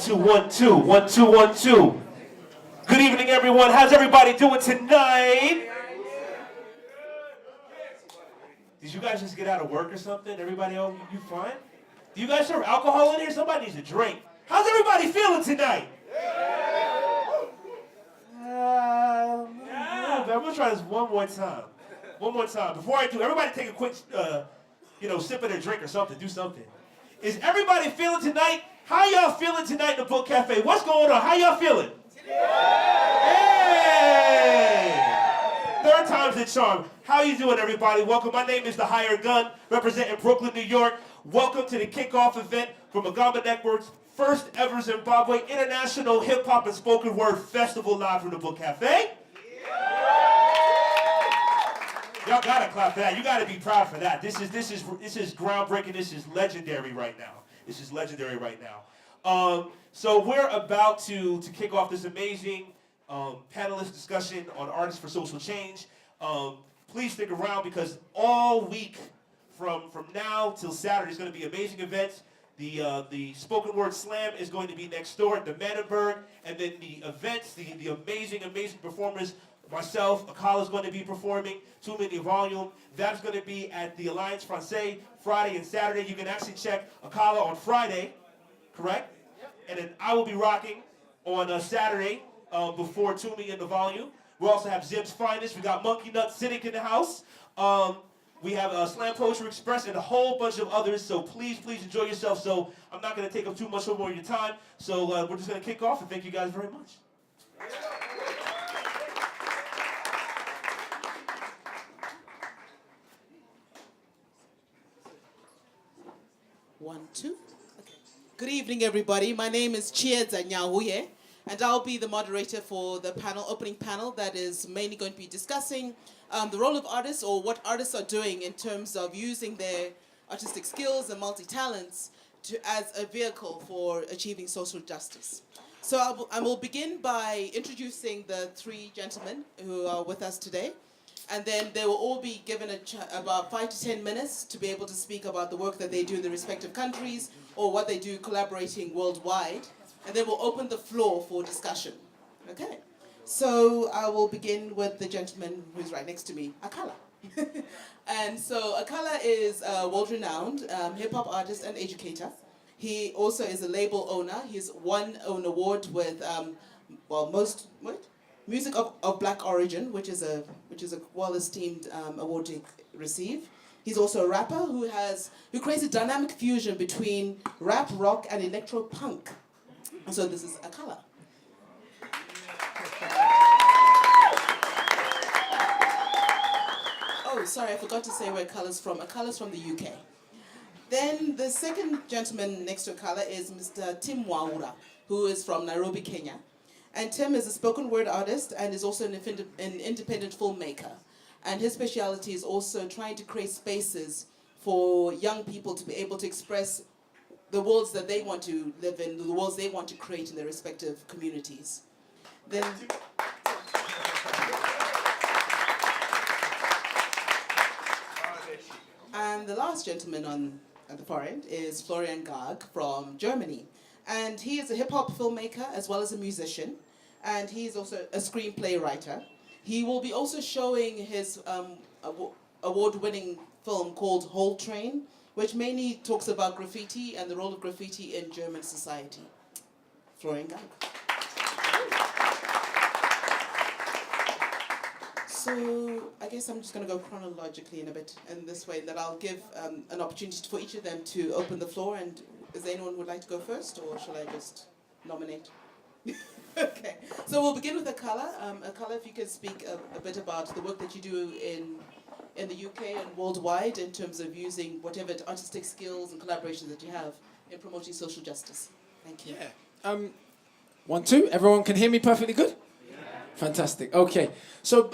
two, 1 2, 1 2, 1 2. Good evening, everyone. How's everybody doing tonight? Did you guys just get out of work or something? Everybody, you fine? Do you guys serve alcohol in here? Somebody needs a drink. How's everybody feeling tonight? I'm gonna try this one more time. One more time. Before I do, everybody take a quick, sip of their drink or something. Do something. Is everybody feeling tonight? How y'all feeling tonight in the Book Cafe? What's going on? How y'all feeling? Hey! Third time's the charm. How you doing, everybody? Welcome. My name is The Hired Gun, representing Brooklyn, New York. Welcome to the kickoff event for Magamba Network's first ever Zimbabwe International Hip Hop and Spoken Word Festival live from the Book Cafe. Y'all gotta clap for that. You gotta be proud for that. This is groundbreaking. This is legendary right now. This is legendary right now. So we're about to kick off this amazing panelist discussion on artists for social change. Please stick around because all week from now till Saturday is going to be amazing events. The spoken word slam is going to be next door at the Manenberg, and then the events, the amazing performers. Myself, Akala is going to be performing, Tumi the volume. That's going to be at the Alliance Française Friday and Saturday. You can actually check Akala on Friday, correct? Yep. And then I will be rocking on Saturday before Tumi in the volume. We also have Zim's Finest. We got Monkey Nut sitting in the house. We have Slam Poetry Express and a whole bunch of others. So please enjoy yourself. So I'm not going to take up too much more of your time. So we're just going to kick off and thank you guys very much. 1 2. Okay. Good evening, everybody. My name is Chiedza Nyahuye, and I'll be the moderator for the opening panel that is mainly going to be discussing the role of artists, or what artists are doing in terms of using their artistic skills and multi-talents as a vehicle for achieving social justice. So I will begin by introducing the three gentlemen who are with us today. And then they will all be given about 5 to 10 minutes to be able to speak about the work that they do in the respective countries or what they do collaborating worldwide. And then we'll open the floor for discussion. Okay. So I will begin with the gentleman who's right next to me, Akala. And so Akala is a world-renowned hip-hop artist and educator. He also is a label owner. He's won an award with, Music of Black Origin, which is a well-esteemed award to receive. He's also a rapper who creates a dynamic fusion between rap, rock, and electro punk. And so this is Akala. Oh, sorry, I forgot to say where Akala's from. Akala's from the UK. Then the second gentleman next to Akala is Mr. Tim Waura, who is from Nairobi, Kenya. And Tim is a spoken word artist and is also an independent filmmaker. And his speciality is also trying to create spaces for young people to be able to express the worlds that they want to live in, the worlds they want to create in their respective communities. Then, and the last gentleman at the far end is Florian Garg from Germany. And he is a hip-hop filmmaker as well as a musician. And he's also a screenplay writer. He will be also showing his award-winning film called Whole Train, which mainly talks about graffiti and the role of graffiti in German society. Florian Garg. So I guess I'm just going to go chronologically in a bit in this way, that I'll give an opportunity for each of them to open the floor. And is there anyone who would like to go first, or shall I just nominate? Okay, so we'll begin with Akala. Akala, if you can speak a bit about the work that you do in the UK and worldwide in terms of using whatever artistic skills and collaborations that you have in promoting social justice. Thank you. Yeah. 1 2. Everyone can hear me perfectly good? Yeah. Fantastic. Okay. So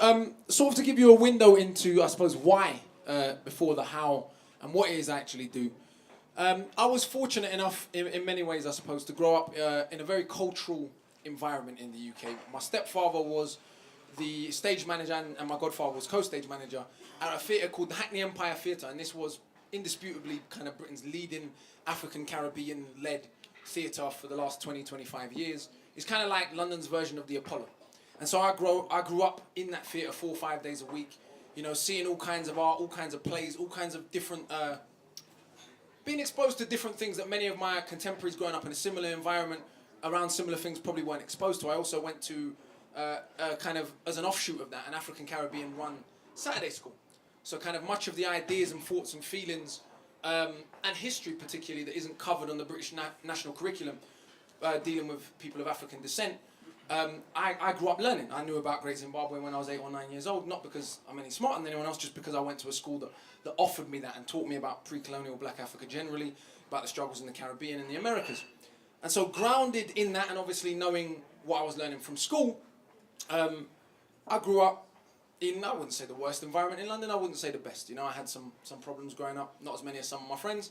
sort of to give you a window into, I suppose, why before the how and what it is I actually do. I was fortunate enough in many ways, I suppose, to grow up in a very cultural environment in the UK. My stepfather was the stage manager and my godfather was co-stage manager at a theatre called the Hackney Empire Theatre, and this was indisputably kind of Britain's leading African Caribbean led theatre for the last 20, 25 years. It's kind of like London's version of the Apollo. And so I grew up in that theatre 4 or 5 days a week, you know, seeing all kinds of art, all kinds of plays, all kinds of different, being exposed to different things that many of my contemporaries growing up in a similar environment around similar things probably weren't exposed to. I also went to kind of, as an offshoot of that, an African Caribbean run Saturday school. So kind of much of the ideas and thoughts and feelings and history particularly that isn't covered on the British national curriculum dealing with people of African descent, I grew up learning. I knew about Great Zimbabwe when I was 8 or 9 years old, not because I'm any smarter than anyone else, just because I went to a school that offered me that and taught me about pre-colonial black Africa generally, about the struggles in the Caribbean and the Americas. And so grounded in that and obviously knowing what I was learning from school, I grew up in, I wouldn't say the worst environment in London, I wouldn't say the best. You know, I had some problems growing up, not as many as some of my friends,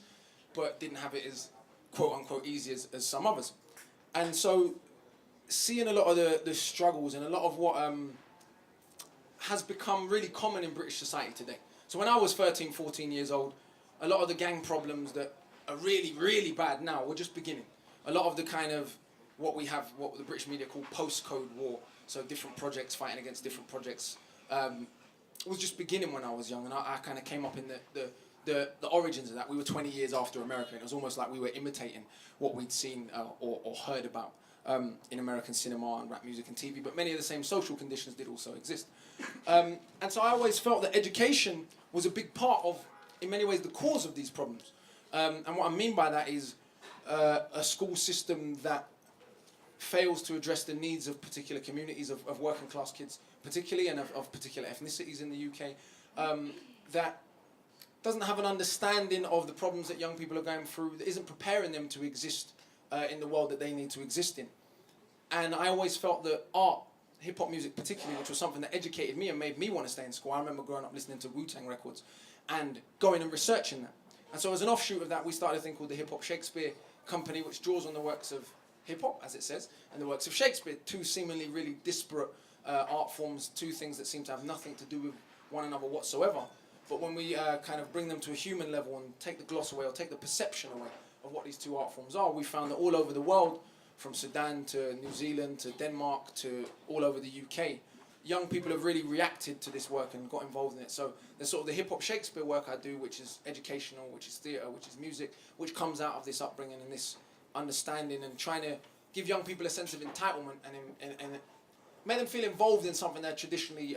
but didn't have it as quote-unquote easy as some others. And so seeing a lot of the struggles and a lot of what has become really common in British society today. So when I was 13, 14 years old, a lot of the gang problems that are really, really bad now were just beginning. A lot of the kind of what the British media call postcode war, so different projects fighting against different projects, was just beginning when I was young, and I kind of came up in the origins of that. We were 20 years after America, and it was almost like we were imitating what we'd seen or heard about in American cinema and rap music and TV, but many of the same social conditions did also exist. And so I always felt that education was a big part of, in many ways, the cause of these problems. And what I mean by that is a school system that fails to address the needs of particular communities of working class kids particularly, and of particular ethnicities in the UK, that doesn't have an understanding of the problems that young people are going through, that isn't preparing them to exist in the world that they need to exist in. And I always felt that art, hip-hop music particularly, which was something that educated me and made me want to stay in school. I remember growing up listening to Wu-Tang records and going and researching that. And so as an offshoot of that, we started a thing called the Hip Hop Shakespeare Company, which draws on the works of hip-hop, as it says, and the works of Shakespeare, two seemingly really disparate art forms, two things that seem to have nothing to do with one another whatsoever. But when we kind of bring them to a human level and take the gloss away or take the perception away of what these two art forms are, we found that all over the world, from Sudan to New Zealand to Denmark to all over the UK, young people have really reacted to this work and got involved in it. So there's sort of the hip-hop Shakespeare work I do, which is educational, which is theatre, which is music, which comes out of this upbringing and this understanding and trying to give young people a sense of entitlement and make them feel involved in something they're traditionally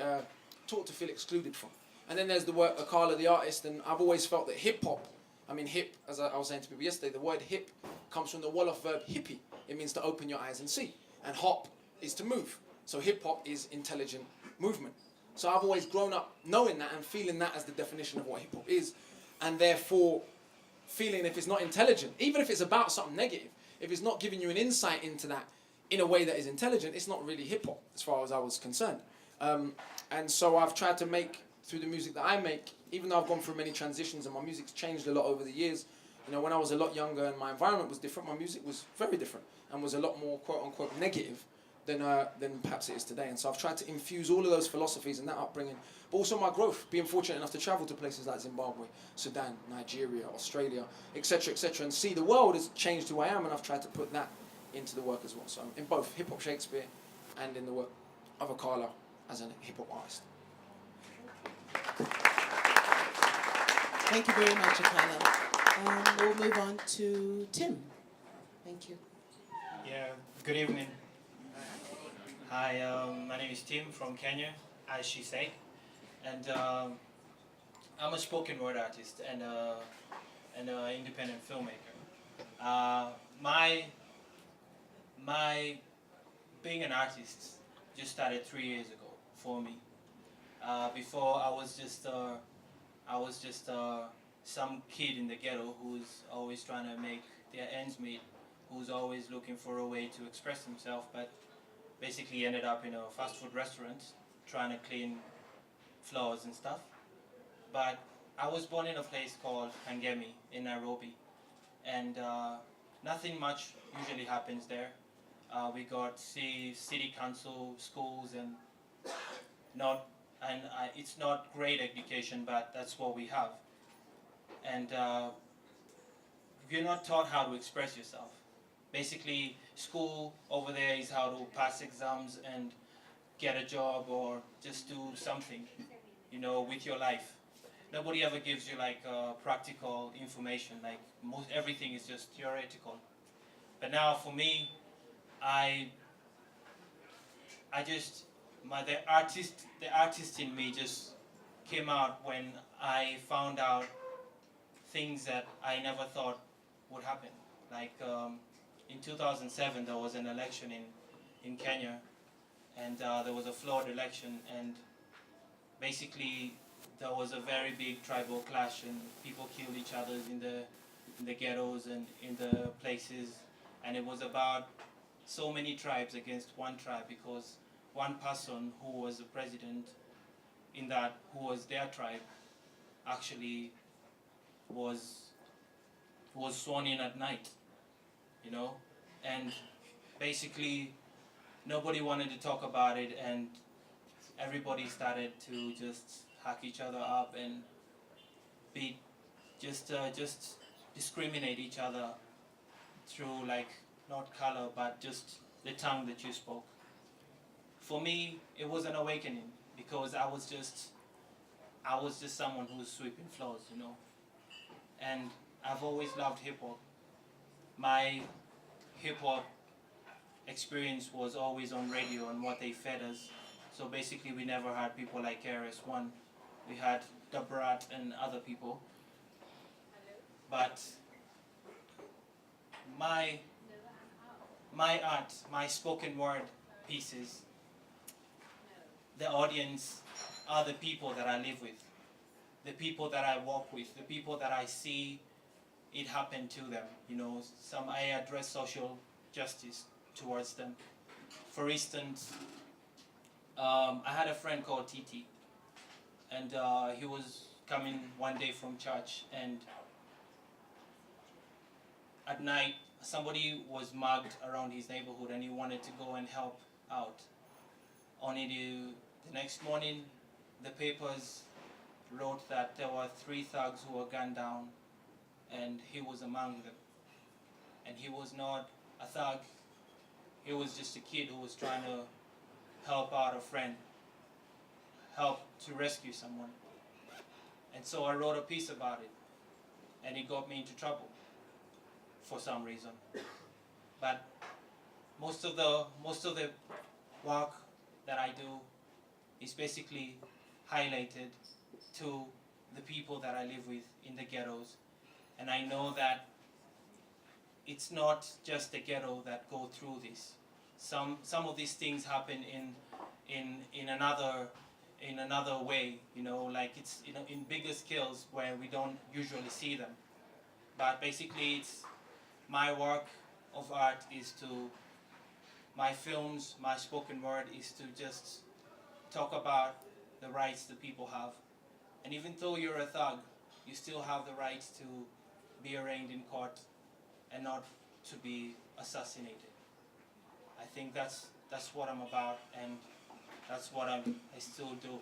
taught to feel excluded from. And then there's the work Akala, the artist, and I've always felt that hip-hop, I mean hip, as I was saying to people yesterday, the word hip comes from the Wolof verb hippie. It means to open your eyes and see. And hop is to move. So hip-hop is intelligent movement. So I've always grown up knowing that and feeling that as the definition of what hip-hop is. And therefore, feeling if it's not intelligent, even if it's about something negative, if it's not giving you an insight into that in a way that is intelligent, it's not really hip-hop, as far as I was concerned. And so I've tried to make, through the music that I make, even though I've gone through many transitions and my music's changed a lot over the years, you know, when I was a lot younger and my environment was different, my music was very different and was a lot more quote-unquote negative than perhaps it is today. And so I've tried to infuse all of those philosophies and that upbringing, but also my growth, being fortunate enough to travel to places like Zimbabwe, Sudan, Nigeria, Australia, etc., and see the world has changed who I am, and I've tried to put that into the work as well. So in both hip-hop Shakespeare and in the work of Akala as a hip-hop artist. Thank you very much, Akala. We'll move on to Tim. Thank you. Yeah, good evening. Hi, my name is Tim from Kenya, as she said, and I'm a spoken word artist and an independent filmmaker. My being an artist just started 3 years ago for me. Before I was just some kid in the ghetto who's always trying to make their ends meet, who's always looking for a way to express himself, but basically ended up in a fast food restaurant trying to clean floors and stuff. But I was born in a place called Kangemi in Nairobi, and nothing much usually happens there. We got city council schools and it's not great education, but that's what we have. And you're not taught how to express yourself. Basically, school over there is how to pass exams and get a job or just do something, you know, with your life. Nobody ever gives you like practical information. Like everything is just theoretical. But now for me, I just the artist in me just came out when I found out things that I never thought would happen. Like in 2007, there was an election in Kenya, and there was a flawed election, and basically there was a very big tribal clash, and people killed each other in the ghettos and in the places, and it was about so many tribes against one tribe because one person who was the president in that, who was their tribe, actually was sworn in at night, you know, and basically nobody wanted to talk about it, and everybody started to just hack each other up and beat, just discriminate each other through like not color but just the tongue that you spoke. For me, it was an awakening because I was just someone who was sweeping floors, you know. And I've always loved hip hop. My hip hop experience was always on radio and what they fed us. So basically, we never had people like KRS-One. We had Andreattah and other people. But my art, my spoken word pieces, the audience are the people that I live with, the people that I walk with, the people that I see it happen to them. You know, I address social justice towards them. For instance, I had a friend called Titi, and he was coming one day from church, and at night somebody was mugged around his neighborhood, and he wanted to go and help out. Only the next morning, the papers wrote that there were 3 thugs who were gunned down, and he was among them. And he was not a thug, he was just a kid who was trying to help out a friend, help to rescue someone. And so I wrote a piece about it, and it got me into trouble for some reason. But most of the work that I do is basically highlighted to the people that I live with in the ghettos. And I know that it's not just the ghetto that go through this. Some of these things happen in another way, you know, like it's in bigger scales where we don't usually see them. But basically, it's my work of art is to, my films, my spoken word is to just talk about the rights that people have. And even though you're a thug, you still have the right to be arraigned in court and not to be assassinated. I think that's what I'm about, and that's what I still do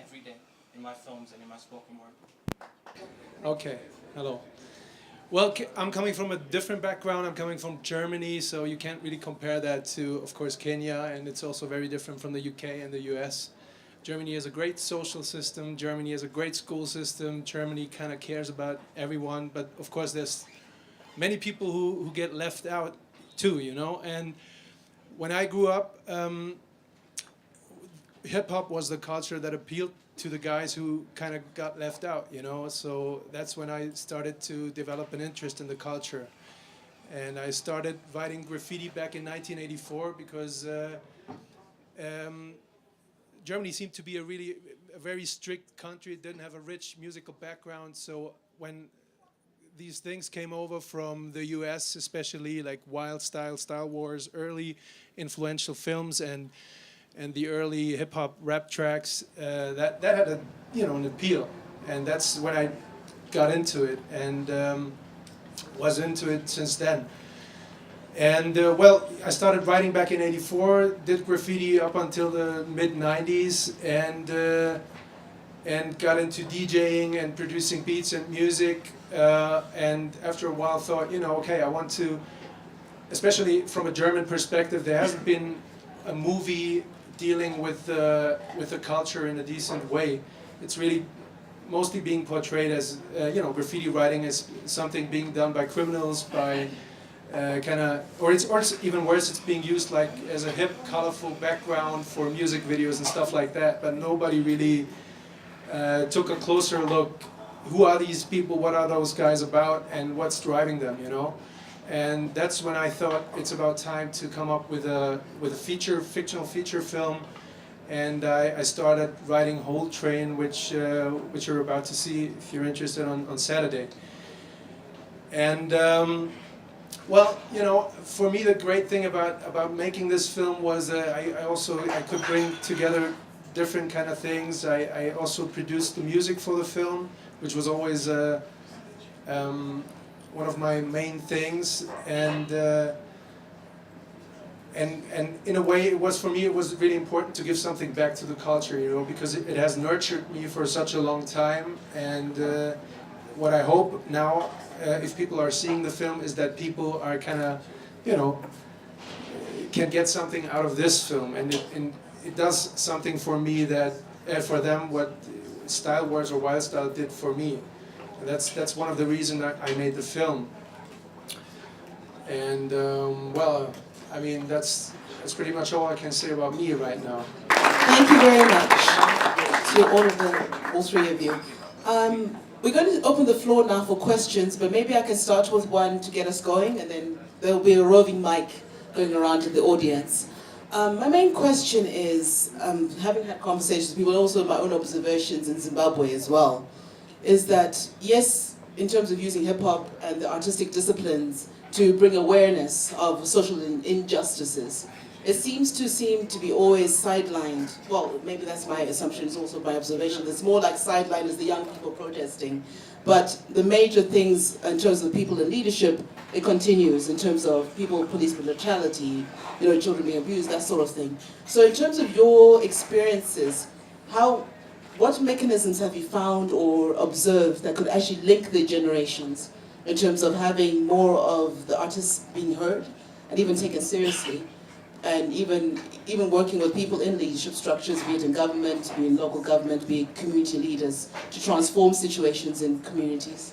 every day in my films and in my spoken word. Okay, hello. Well, I'm coming from a different background. I'm coming from Germany, so you can't really compare that to, of course, Kenya, and it's also very different from the UK and the US. Germany has a great social system. Germany has a great school system. Germany kind of cares about everyone, but of course there's many people who get left out too, you know. And when I grew up, hip-hop was the culture that appealed to the guys who kind of got left out, you know. So that's when I started to develop an interest in the culture. And I started writing graffiti back in 1984 because Germany seemed to be a very strict country. It didn't have a rich musical background. So when these things came over from the US, especially like Wild Style, Style Wars, early influential films, and the early hip hop rap tracks, that had an appeal, and that's when I got into it and was into it since then. And well, I started writing back in '84, did graffiti up until the mid '90s, and got into DJing and producing beats and music. And after a while, thought, okay, I want to especially from a German perspective, there hasn't been a movie dealing with the culture in a decent way. It's really mostly being portrayed as, graffiti writing as something being done by criminals, by or it's even worse, it's being used like as a hip, colorful background for music videos and stuff like that, but nobody really took a closer look. Who are these people, what are those guys about, and what's driving them, And that's when I thought it's about time to come up with a fictional feature film, and I started writing Whole Train, which you're about to see if you're interested on Saturday. And well, for me the great thing about making this film was I could bring together different kind of things. I also produced the music for the film, which was always one of my main things, and in a way it was really important to give something back to the culture, because it has nurtured me for such a long time. And what I hope now, if people are seeing the film, is that people are kind of, can get something out of this film, and it does something for me that for them what Style Wars or Wild Style did for me. And that's one of the reasons I made the film. And well, I mean that's pretty much all I can say about me right now. Thank you very much to all three of you. We're going to open the floor now for questions, but maybe I can start with one to get us going, and then there'll be a roving mic going around to the audience. My main question is, having had conversations with people, also my own observations in Zimbabwe as well, is that yes, in terms of using hip-hop and the artistic disciplines to bring awareness of social injustices, it seems to be always sidelined. Well, maybe that's my assumption, it's also my observation. It's more like sidelined as the young people protesting. But the major things in terms of people in leadership, it continues in terms of police brutality, children being abused, that sort of thing. So in terms of your experiences, what mechanisms have you found or observed that could actually link the generations in terms of having more of the artists being heard and even taken seriously, and even working with people in leadership structures, be it in government, be it in local government, be it community leaders, to transform situations in communities?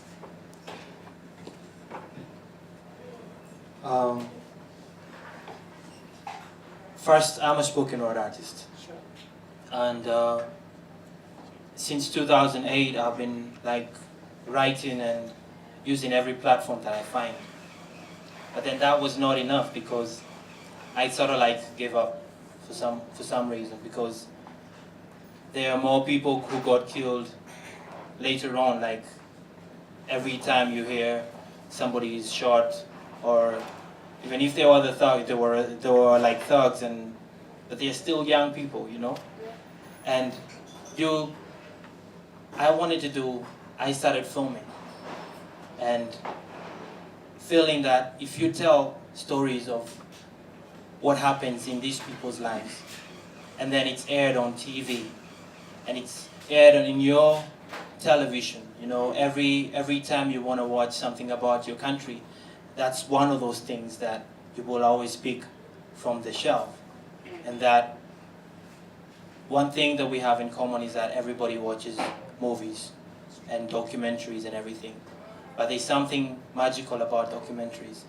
First, I'm a spoken word artist. Sure. And since 2008, I've been writing and using every platform that I find. But then that was not enough, because I sort of gave up for some reason, because there are more people who got killed later on. Like every time you hear somebody is shot, or even if they were the thugs, they were like thugs, but they're still young people, And I started filming, and feeling that if you tell stories of what happens in these people's lives, and then it's aired on TV, and it's aired in your television, every time you want to watch something about your country, that's one of those things that you will always pick from the shelf. And that one thing that we have in common is that everybody watches movies and documentaries and everything. But there's something magical about documentaries,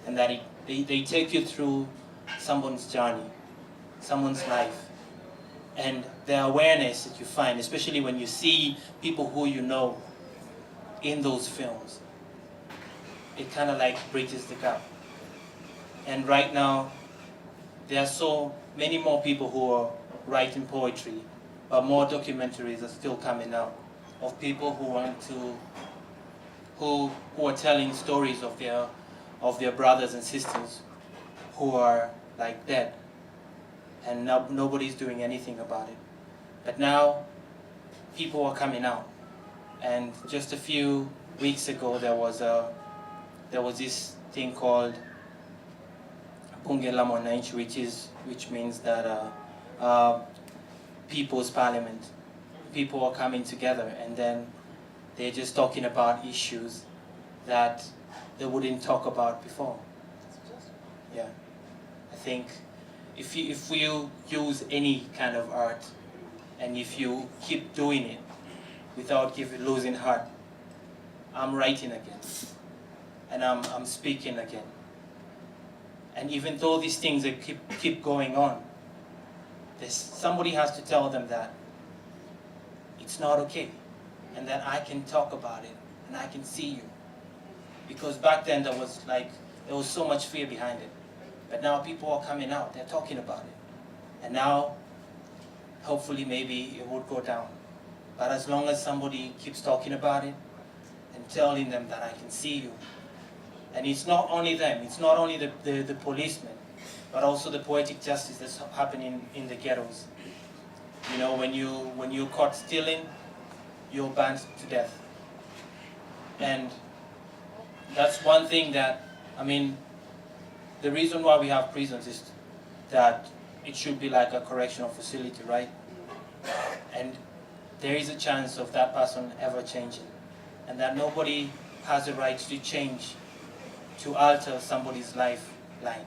and that they take you through someone's journey, someone's life, and the awareness that you find, especially when you see people who you know in those films, it kind of bridges the gap. And right now, there are so many more people who are writing poetry, but more documentaries are still coming out of people who want to, who are telling stories of their brothers and sisters who are dead, and nobody's doing anything about it. But now people are coming out, and just a few weeks ago there was this thing called Bunge la Mwananchi, which means that People's Parliament. People are coming together, and then they're just talking about issues that they wouldn't talk about before. Yeah, I think if you use any kind of art, and if you keep doing it without losing heart, I'm writing again, and I'm speaking again. And even though these things that keep going on, somebody has to tell them that it's not okay, and that I can talk about it, and I can see you. Because back then there was so much fear behind it. But now people are coming out, they're talking about it. And now, hopefully maybe it would go down. But as long as somebody keeps talking about it and telling them that I can see you, and it's not only them, it's not only the policemen, but also the poetic justice that's happening in the ghettos. You know, when you're caught stealing, you're burned to death. And that's one thing that, I mean, the reason why we have prisons is that it should be like a correctional facility, right? And there is a chance of that person ever changing, and that nobody has the right to change, to alter somebody's lifeline,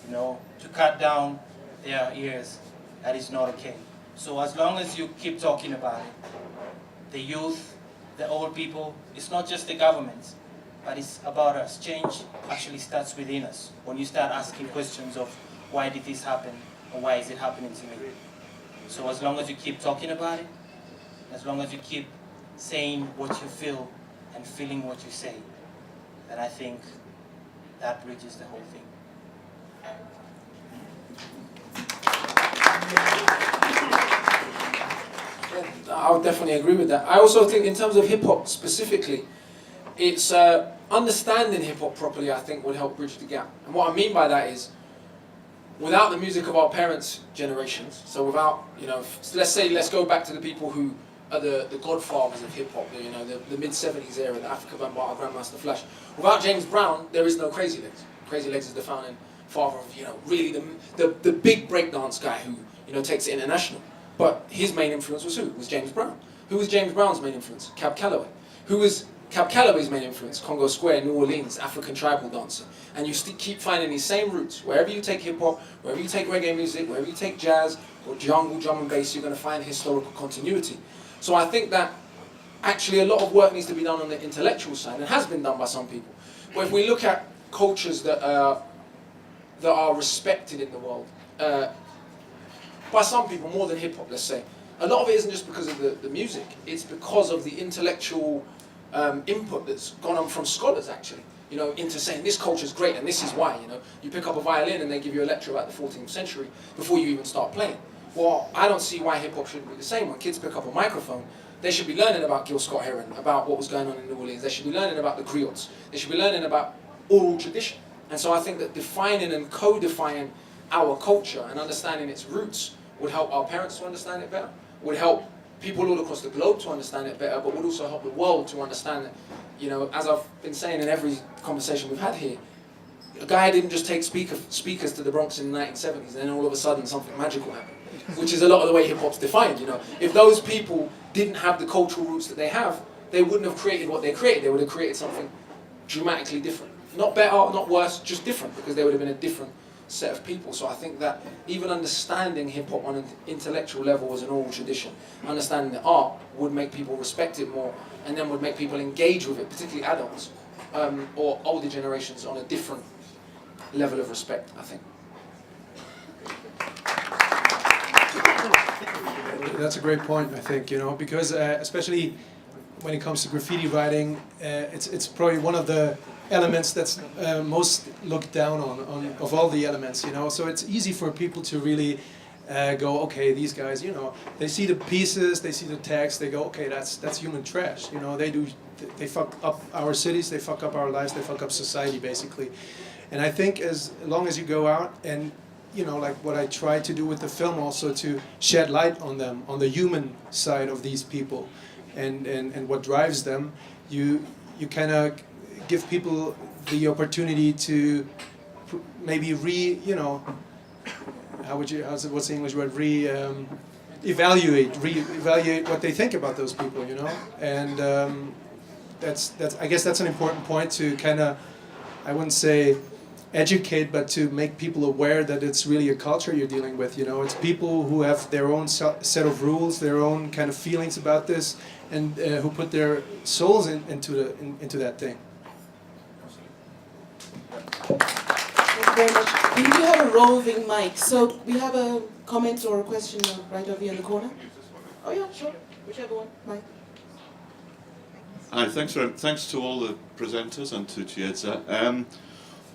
you know, to cut down their ears. That is not okay. So as long as you keep talking about it, the youth, the old people, it's not just the government, but it's about us. Change actually starts within us. When you start asking questions of why did this happen, or why is it happening to me? So as long as you keep talking about it, as long as you keep saying what you feel and feeling what you say, then I think that bridges the whole thing. I would definitely agree with that. I also think in terms of hip-hop specifically, it's understanding hip-hop properly, I think, would help bridge the gap. And what I mean by that is, without the music of our parents' generations, so without, you know, let's go back to the people who are the godfathers of hip-hop, you know, the mid-70s era, the Africa Bambaataa, Grandmaster Flash. Without James Brown, there is no Crazy Legs. Crazy Legs is the founding father of, you know, really the big breakdance guy who, you know, takes it international. But his main influence was who? Was James Brown. Who was James Brown's main influence? Cab Calloway. Who was Cab Calloway's main influence? Congo Square, New Orleans, African tribal dancer. And you keep finding these same roots. Wherever you take hip-hop, wherever you take reggae music, wherever you take jazz, or jungle, drum and bass, you're going to find historical continuity. So I think that actually a lot of work needs to be done on the intellectual side, and has been done by some people. But if we look at cultures that are respected in the world, by some people more than hip-hop, let's say, a lot of it isn't just because of the music, it's because of the intellectual input that's gone on from scholars, actually, you know, into saying this culture is great and this is why, you know. You pick up a violin and they give you a lecture about the 14th century before you even start playing. Well, I don't see why hip-hop shouldn't be the same. When kids pick up a microphone, they should be learning about Gil Scott-Heron, about what was going on in New Orleans. They should be learning about the griots. They should be learning about oral tradition. And so I think that defining and codifying our culture and understanding its roots would help our parents to understand it better, would help people all across the globe to understand it better, but would also help the world to understand that, you know, as I've been saying in every conversation we've had here, a guy didn't just take speakers to the Bronx in the 1970s and then all of a sudden something magical happened, which is a lot of the way hip-hop's defined, you know. If those people didn't have the cultural roots that they have, they wouldn't have created what they created. They would have created something dramatically different. Not better, not worse, just different, because they would have been a different set of people. So I think that even understanding hip-hop on an intellectual level as an oral tradition, understanding the art would make people respect it more, and then would make people engage with it, particularly adults or older generations, on a different level of respect, I think. That's a great point, I think, you know, because especially when it comes to graffiti writing, it's probably one of the elements that's most looked down on of all the elements, you know. So it's easy for people to really go, okay, these guys, you know, they see the pieces, they see the text, they go, okay, that's human trash, you know. They fuck up our cities, they fuck up our lives, they fuck up society, basically. And I think as long as you go out and, you know, like what I try to do with the film also, to shed light on them, on the human side of these people, and what drives them, you kind of give people the opportunity to maybe you know, what's the English word, evaluate what they think about those people, you know. And that's I guess that's an important point to kind of, I wouldn't say educate, but to make people aware that it's really a culture you're dealing with. You know, it's people who have their own set of rules, their own kind of feelings about this, and who put their souls into that thing. Thank you very much. We do have a roving mic, so we have a comment or a question right over here in the corner. Oh yeah, sure. Whichever one. Mike. Hi, thanks to all the presenters and to Chiedza.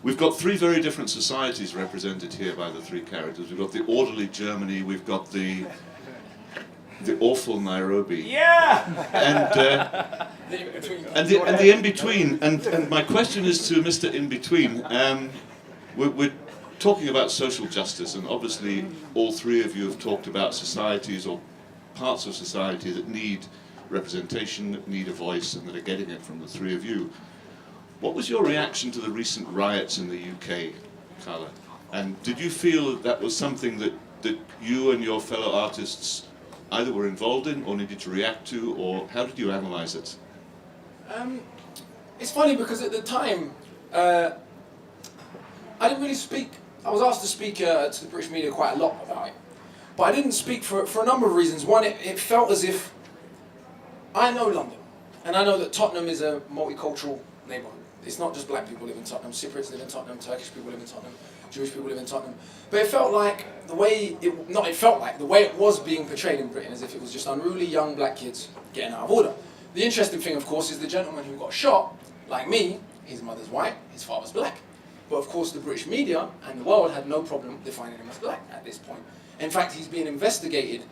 We've got three very different societies represented here by the three characters. We've got the orderly Germany, we've got the awful Nairobi. Yeah! And the in-between. And my question is to Mr. In-Between. We're talking about social justice, and obviously all three of you have talked about societies or parts of society that need representation, that need a voice, and that are getting it from the three of you. What was your reaction to the recent riots in the UK, Akala? And did you feel that that was something that you and your fellow artists either were involved in or needed to react to, or how did you analyse it? It's funny because at the time, I didn't really speak. I was asked to speak to the British media quite a lot about it. But I didn't speak for a number of reasons. One, it felt as if I know London, and I know that Tottenham is a multicultural neighbourhood. It's not just black people live in Tottenham, Cypriots live in Tottenham, Turkish people live in Tottenham, Jewish people live in Tottenham. But it felt like the way it was being portrayed in Britain, as if it was just unruly young black kids getting out of order. The interesting thing, of course, is the gentleman who got shot, like me, his mother's white, his father's black. But of course the British media and the world had no problem defining him as black at this point. In fact, he's being investigated,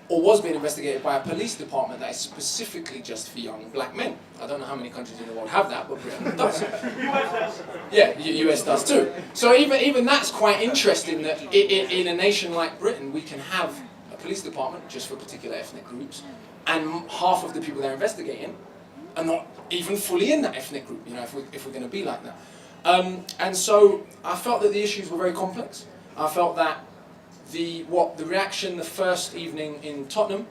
or was being investigated by a police department that is specifically just for young black men. I don't know how many countries in the world have that, but Britain does. Yeah, the US does too. So even that's quite interesting, that in a nation like Britain, we can have a police department just for particular ethnic groups, and half of the people they're investigating are not even fully in that ethnic group, you know, if we're going to be like that. And so I felt that the issues were very complex. I felt that the reaction the first evening in Tottenham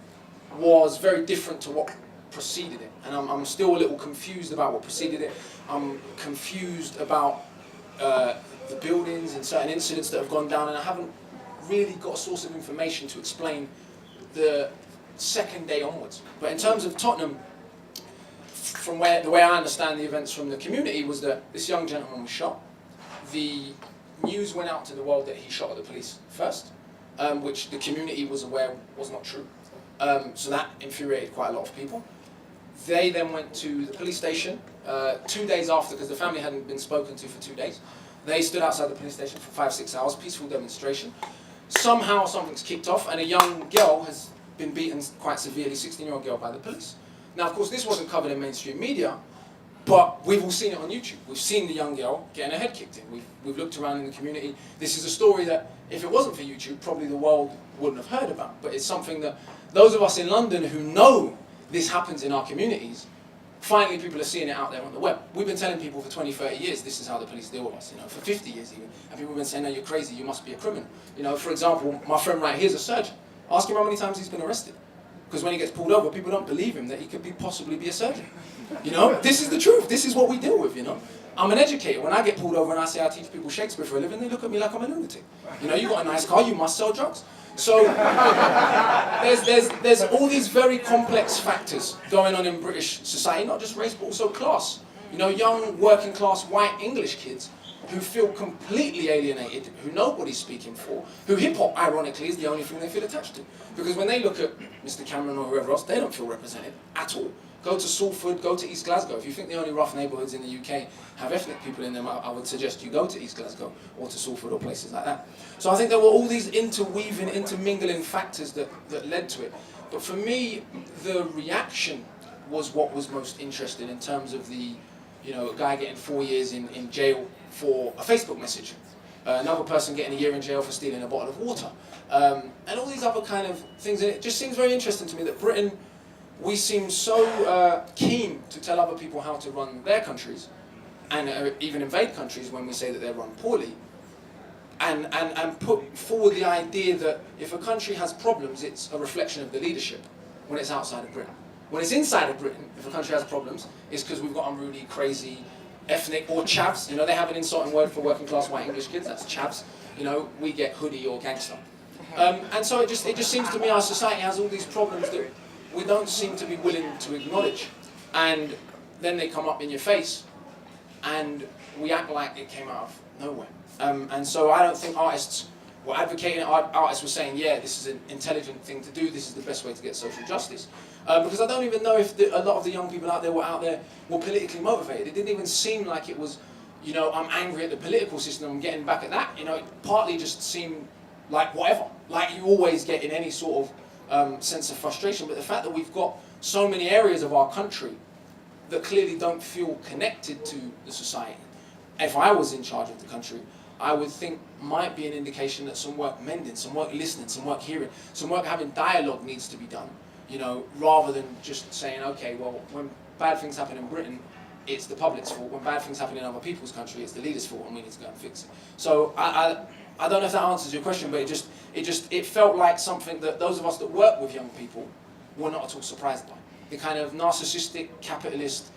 was very different to what preceded it. And I'm still a little confused about what preceded it. I'm confused about the buildings and certain incidents that have gone down, and I haven't really got a source of information to explain the second day onwards. But in terms of Tottenham, from the way I understand the events from the community, was that this young gentleman was shot. The news went out to the world that he shot at the police first, which the community was aware was not true. So that infuriated quite a lot of people. They then went to the police station 2 days after, because the family hadn't been spoken to for 2 days. They stood outside the police station for 5-6 hours, peaceful demonstration. Somehow something's kicked off, and a young girl has been beaten quite severely, 16-year-old girl, by the police. Now, of course, this wasn't covered in mainstream media, but we've all seen it on YouTube. We've seen the young girl getting her head kicked in. We've looked around in the community. This is a story that, if it wasn't for YouTube, probably the world wouldn't have heard about. But it's something that those of us in London who know this happens in our communities, finally people are seeing it out there on the web. We've been telling people for 20, 30 years, this is how the police deal with us, you know, for 50 years even. And people have been saying, no, you're crazy, you must be a criminal. You know, for example, my friend right here is a surgeon. Ask him how many times he's been arrested. Because when he gets pulled over, people don't believe him that he could possibly be a surgeon. You know, this is the truth. This is what we deal with, you know. I'm an educator. When I get pulled over and I say I teach people Shakespeare for a living, they look at me like I'm a lunatic. You know, you got a nice car, you must sell drugs. So there's all these very complex factors going on in British society, not just race, but also class. You know, young, working class, white English kids who feel completely alienated, who nobody's speaking for, who hip-hop, ironically, is the only thing they feel attached to. Because when they look at Mr. Cameron or whoever else, they don't feel represented at all. Go to Salford, go to East Glasgow. If you think the only rough neighbourhoods in the UK have ethnic people in them, I would suggest you go to East Glasgow or to Salford or places like that. So I think there were all these interweaving, intermingling factors that led to it. But for me, the reaction was what was most interesting in terms of the, you know, a guy getting 4 years in jail for a Facebook message. Another person getting a year in jail for stealing a bottle of water. And all these other kind of things. And it just seems very interesting to me that Britain, we seem so keen to tell other people how to run their countries, and even invade countries when we say that they're run poorly, and put forward the idea that if a country has problems, it's a reflection of the leadership when it's outside of Britain. When it's inside of Britain, if a country has problems, it's because we've got unruly, crazy, ethnic or chavs. You know, they have an insulting word for working class white English kids. That's chavs. You know, we get hoodie or gangster. And so it just seems to me our society has all these problems that we don't seem to be willing to acknowledge. And then they come up in your face, and we act like it came out of nowhere. And so I don't think artists were advocating it. Artists were saying, yeah, this is an intelligent thing to do. This is the best way to get social justice. Because I don't even know if a lot of the young people out there were politically motivated. It didn't even seem like it was, you know, I'm angry at the political system, I'm getting back at that. You know, it partly just seemed like whatever, like you always get in any sort of sense of frustration. But the fact that we've got so many areas of our country that clearly don't feel connected to the society. If I was in charge of the country, I would think might be an indication that some work mending, some work listening, some work hearing, some work having dialogue needs to be done. You know, rather than just saying, okay, well, when bad things happen in Britain, it's the public's fault. When bad things happen in other people's country, it's the leader's fault, and we need to go and fix it. So I don't know if that answers your question, but it felt like something that those of us that work with young people were not at all surprised by. The kind of narcissistic, capitalist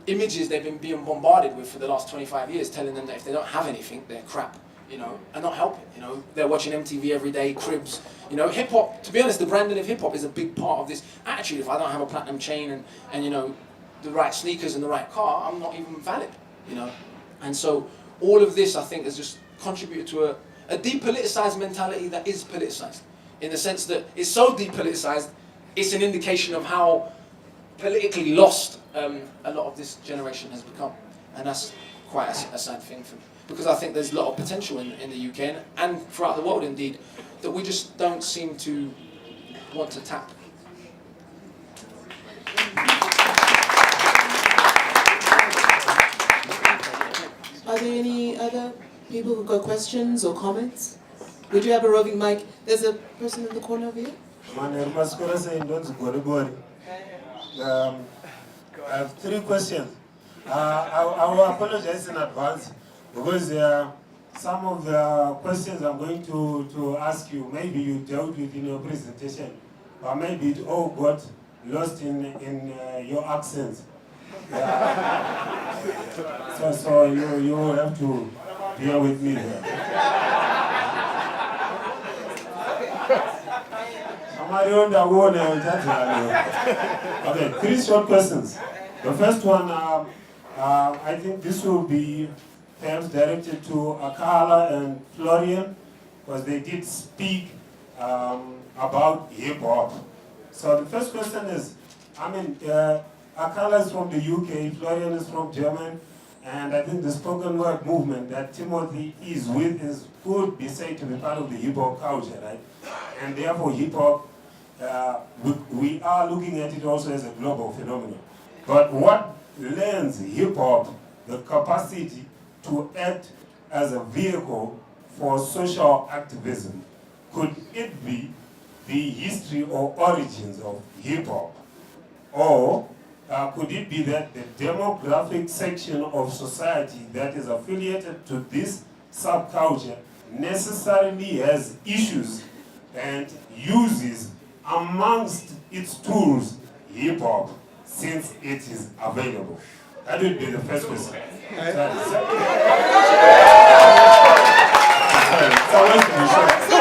images they've been being bombarded with for the last 25 years, telling them that if they don't have anything, they're crap, you know, and not helping. You know, they're watching MTV every day, Cribs. You know, hip hop. To be honest, the branding of hip hop is a big part of this attitude. If I don't have a platinum chain and you know, the right sneakers and the right car, I'm not even valid. You know, and so all of this, I think, has just contributed to a depoliticized mentality that is politicized, in the sense that it's so depoliticized, it's an indication of how politically lost a lot of this generation has become. And that's quite a sad thing for me. Because I think there's a lot of potential in the UK and throughout the world indeed, that we just don't seem to want to tap. Are there any other people who've got questions or comments? Would you have a roving mic? There's a person in the corner over here. I have 3 questions. I will apologize in advance because some of the questions I'm going to ask you, maybe you dealt with in your presentation, or maybe it all got lost in your accents. So you will have to bear with me there. Okay, 3 short questions. The first one, I think this will be perhaps directed to Akala and Florian, because they did speak about hip-hop. So the first question is, I mean, Akala is from the UK, Florian is from Germany, and I think the spoken word movement that Timothy is with could be said to be part of the hip-hop culture, right? And therefore hip-hop, we are looking at it also as a global phenomenon. But what lends hip-hop the capacity to act as a vehicle for social activism? Could it be the history or origins of hip-hop? Or could it be that the demographic section of society that is affiliated to this subculture necessarily has issues and uses amongst its tools hip-hop since it is available? That would be the first question. So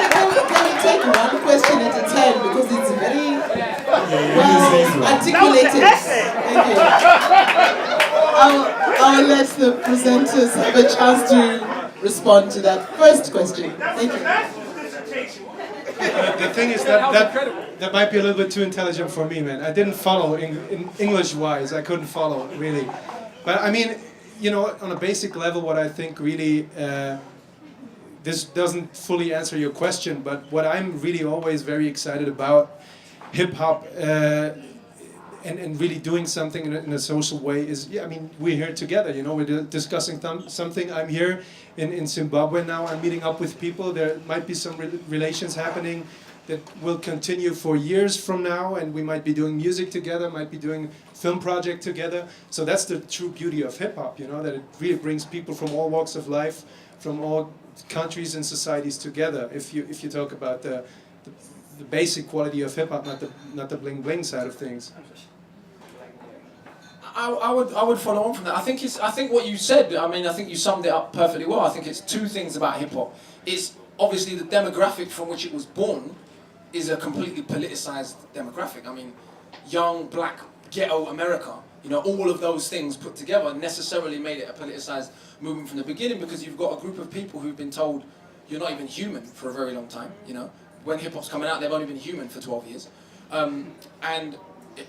can we take one question at a time, because it's very well articulated. Thank you. I'll let the presenters have a chance to respond to that first question. Thank you. The thing is that might be a little bit too intelligent for me, man. I didn't follow in English-wise. I couldn't follow, really. But I mean, you know, on a basic level, what I think really, this doesn't fully answer your question, but what I'm really always very excited about hip-hop and really doing something in a social way is, yeah, I mean, we're here together, you know, we're discussing something. I'm here in Zimbabwe now, I'm meeting up with people. There might be some relations happening that will continue for years from now, and we might be doing music together, might be doing film project together. So that's the true beauty of hip-hop, you know, that it really brings people from all walks of life, from all countries and societies together. If you talk about the basic quality of hip-hop, not the bling-bling side of things. I would follow on from that. I think what you said, I mean, I think you summed it up perfectly well. I think it's two things about hip hop. It's obviously the demographic from which it was born is a completely politicized demographic. I mean, young, black, ghetto America, you know, all of those things put together necessarily made it a politicized movement from the beginning, because you've got a group of people who've been told you're not even human for a very long time, you know. When hip hop's coming out, they've only been human for 12 years. And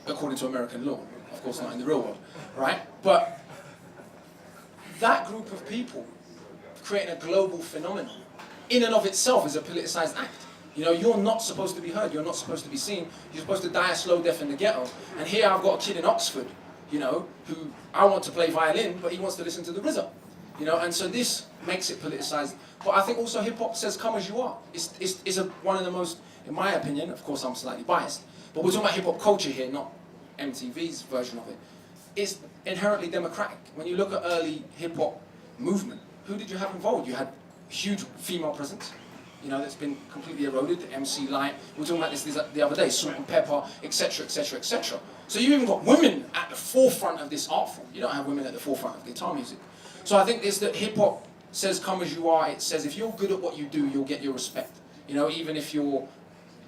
according to American law, of course not in the real world, right? But that group of people creating a global phenomenon in and of itself is a politicized act. You know, you're not supposed to be heard, you're not supposed to be seen, you're supposed to die a slow death in the ghetto. And here I've got a kid in Oxford, you know, who I want to play violin, but he wants to listen to the RZA. You know, and so this makes it politicized. But I think also hip hop says come as you are. It's one of the most, in my opinion, of course I'm slightly biased, but we're talking about hip hop culture here, not MTV's version of it. It's inherently democratic. When you look at early hip hop movement, who did you have involved? You had huge female presence, you know, that's been completely eroded. MC Light, we were talking about this the other day, Salt and Pepper, etc., etc., etc. So you even got women at the forefront of this art form. You don't have women at the forefront of guitar music. So I think it's that hip hop says come as you are. It says if you're good at what you do, you'll get your respect. You know, even if you're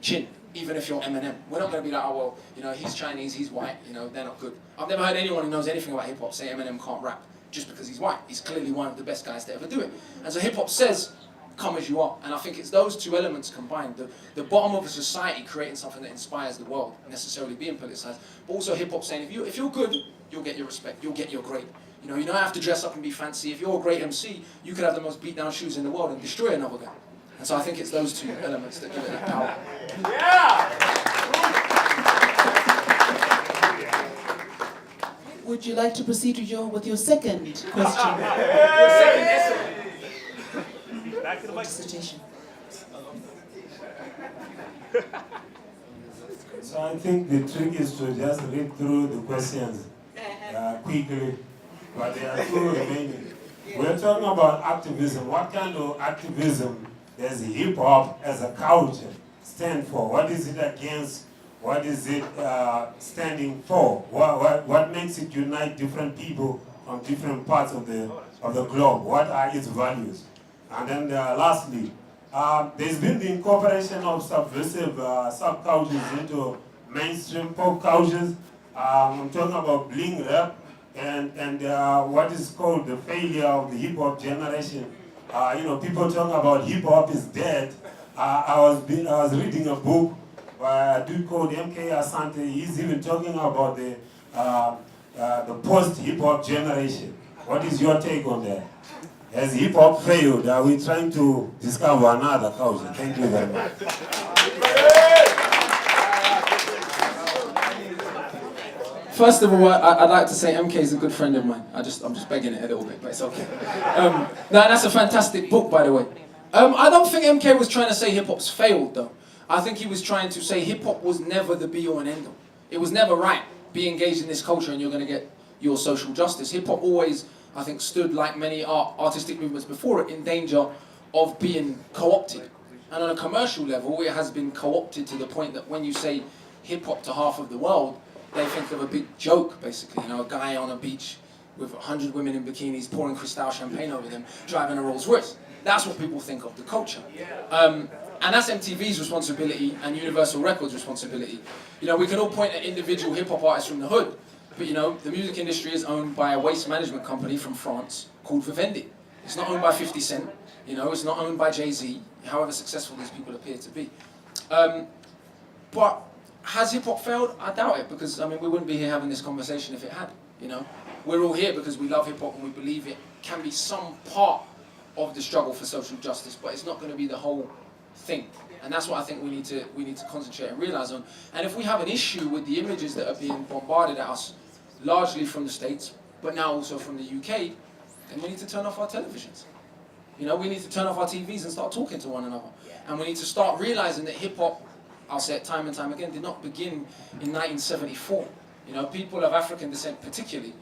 Chin, even if you're Eminem. We're not going to be like, oh well, you know, he's Chinese, he's white, you know, they're not good. I've never heard anyone who knows anything about hip hop say Eminem can't rap just because he's white. He's clearly one of the best guys to ever do it. And so hip hop says come as you are. And I think it's those two elements combined. The bottom of a society creating something that inspires the world, necessarily being politicized, but also hip hop saying if you're good, you'll get your respect, you'll get your grade. You know, you don't have to dress up and be fancy. If you're a great MC, you could have the most beat down shoes in the world and destroy another guy. And so I think it's those two elements that give it that power. Would you like to proceed with your second question? Back to the mic. Dissertation. So I think the trick is to just read through the questions quickly, but there are two remaining. We're talking about activism. What kind of activism does hip hop as a culture stand for? What is it against? What is it standing for? What makes it unite different people from different parts of the globe? What are its values? And then lastly, there's been the incorporation of subversive subcultures into mainstream pop cultures. I'm talking about bling rap and what is called the failure of the hip hop generation. You know, people talking about hip hop is dead. I was reading a book by a dude called M.K. Asante. He's even talking about the post hip hop generation. What is your take on that? Has hip hop failed? Are we trying to discover another culture? Thank you very much. First of all, I'd like to say MK is a good friend of mine. I'm just begging it a little bit, but it's okay. No, that's a fantastic book, by the way. I don't think MK was trying to say hip hop's failed, though. I think he was trying to say hip hop was never the be all and end all. It was never right. Be engaged in this culture and you're going to get your social justice. Hip hop always, I think, stood like many artistic movements before it in danger of being co-opted. And on a commercial level, it has been co-opted to the point that when you say hip hop to half of the world, they think of a big joke, basically. You know, a guy on a beach with 100 women in bikinis pouring Cristal champagne over them, driving a Rolls Royce. That's what people think of the culture. And that's MTV's responsibility and Universal Records' responsibility. You know, we can all point at individual hip-hop artists from the hood, but you know, the music industry is owned by a waste management company from France called Vivendi. It's not owned by 50 Cent, you know, it's not owned by Jay-Z, however successful these people appear to be. But has hip-hop failed? I doubt it, because I mean, we wouldn't be here having this conversation if it had, you know. We're all here because we love hip-hop and we believe it can be some part of the struggle for social justice, but it's not going to be the whole thing. And that's what I think we need to concentrate and realize on. And if we have an issue with the images that are being bombarded at us, largely from the States, but now also from the UK, then we need to turn off our televisions. You know, we need to turn off our TVs and start talking to one another. And we need to start realizing that hip-hop, I'll say it time and time again, did not begin in 1974. You know, people of African descent particularly,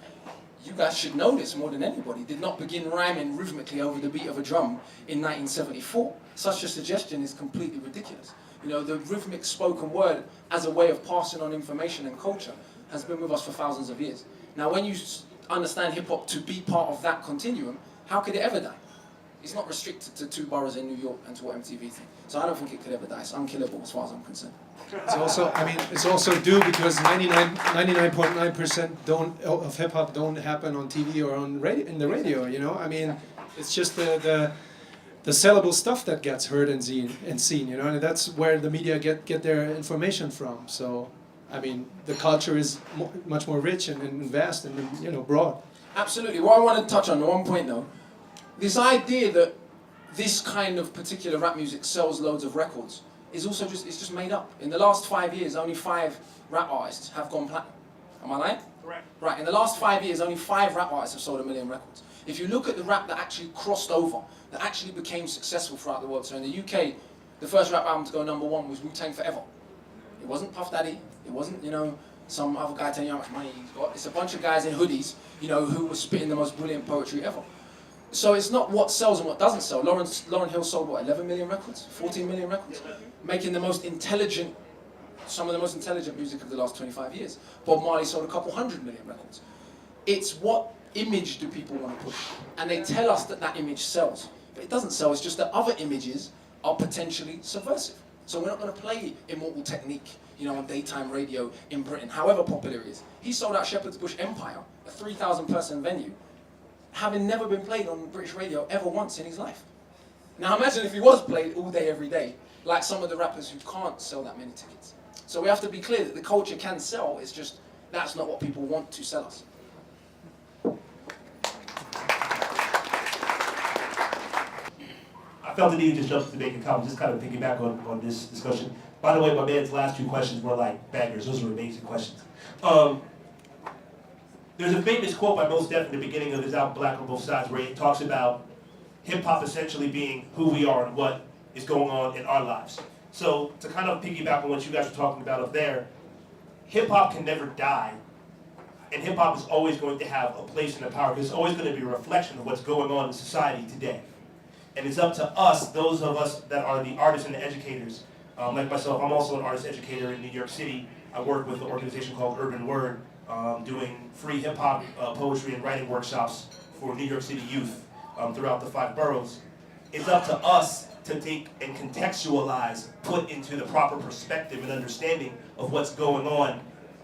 you guys should know this more than anybody, did not begin rhyming rhythmically over the beat of a drum in 1974. Such a suggestion is completely ridiculous. You know, the rhythmic spoken word as a way of passing on information and culture has been with us for thousands of years. Now, when you understand hip hop to be part of that continuum, how could it ever die? It's not restricted to 2 boroughs in New York and to what MTV think. So I don't think it could ever die. It's unkillable as far as I'm concerned. It's also, I mean, it's also due because 99.9% of hip hop don't happen on TV or on in the radio. You know, I mean, it's just the sellable stuff that gets heard and seen. You know, and that's where the media get their information from. So, I mean, the culture is much more rich and vast and, you know, broad. Absolutely. What I want to touch on one point though, this idea that this kind of particular rap music sells loads of records is also just made up. In the last 5 years, only 5 rap artists have gone platinum. Am I lying? Correct. Right. In the last 5 years, only 5 rap artists have sold 1 million records. If you look at the rap that actually crossed over, that actually became successful throughout the world. So in the UK, the first rap album to go #1 was Wu-Tang Forever. It wasn't Puff Daddy. It wasn't, you know, some other guy telling you how much money he's got. It's a bunch of guys in hoodies, you know, who were spitting the most brilliant poetry ever. So it's not what sells and what doesn't sell. Lauryn Hill sold, what, 11 million records? 14 million records? Making the most intelligent, some of the most intelligent music of the last 25 years. Bob Marley sold a couple 100 million records. It's what image do people want to push? And they tell us that that image sells. But it doesn't sell, it's just that other images are potentially subversive. So we're not going to play Immortal Technique, you know, on daytime radio in Britain, however popular it is. He sold out Shepherd's Bush Empire, a 3,000 person venue, having never been played on British radio ever once in his life. Now imagine if he was played all day, every day, like some of the rappers who can't sell that many tickets. So we have to be clear that the culture can sell, it's just that's not what people want to sell us. I felt the need to just jump to the making comment, just kind of piggyback on this discussion. By the way, my man's last 2 questions were like bangers. Those were amazing questions. There's a famous quote by Mos Def in the beginning of his album Black on Both Sides where he talks about hip-hop essentially being who we are and what is going on in our lives. So to kind of piggyback on what you guys were talking about up there, hip-hop can never die, and hip-hop is always going to have a place in the power because it's always going to be a reflection of what's going on in society today. And it's up to us, those of us that are the artists and the educators. Like myself, I'm also an artist educator in New York City. I work with an organization called Urban Word, doing free hip-hop poetry and writing workshops for New York City youth throughout the 5 boroughs. It's up to us to take and contextualize, put into the proper perspective and understanding of what's going on,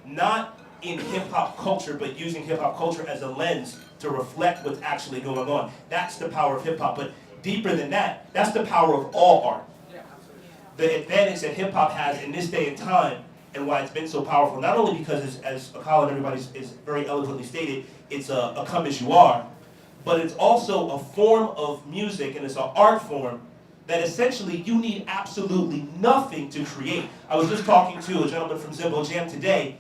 not in hip-hop culture, but using hip-hop culture as a lens to reflect what's actually going on. That's the power of hip-hop. But deeper than that, that's the power of all art. The advantage that hip-hop has in this day and time and why it's been so powerful, not only because, as Akala and everybody is very eloquently stated, it's a come as you are, but it's also a form of music and it's an art form that essentially you need absolutely nothing to create. I was just talking to a gentleman from Zimbabwe Jam today.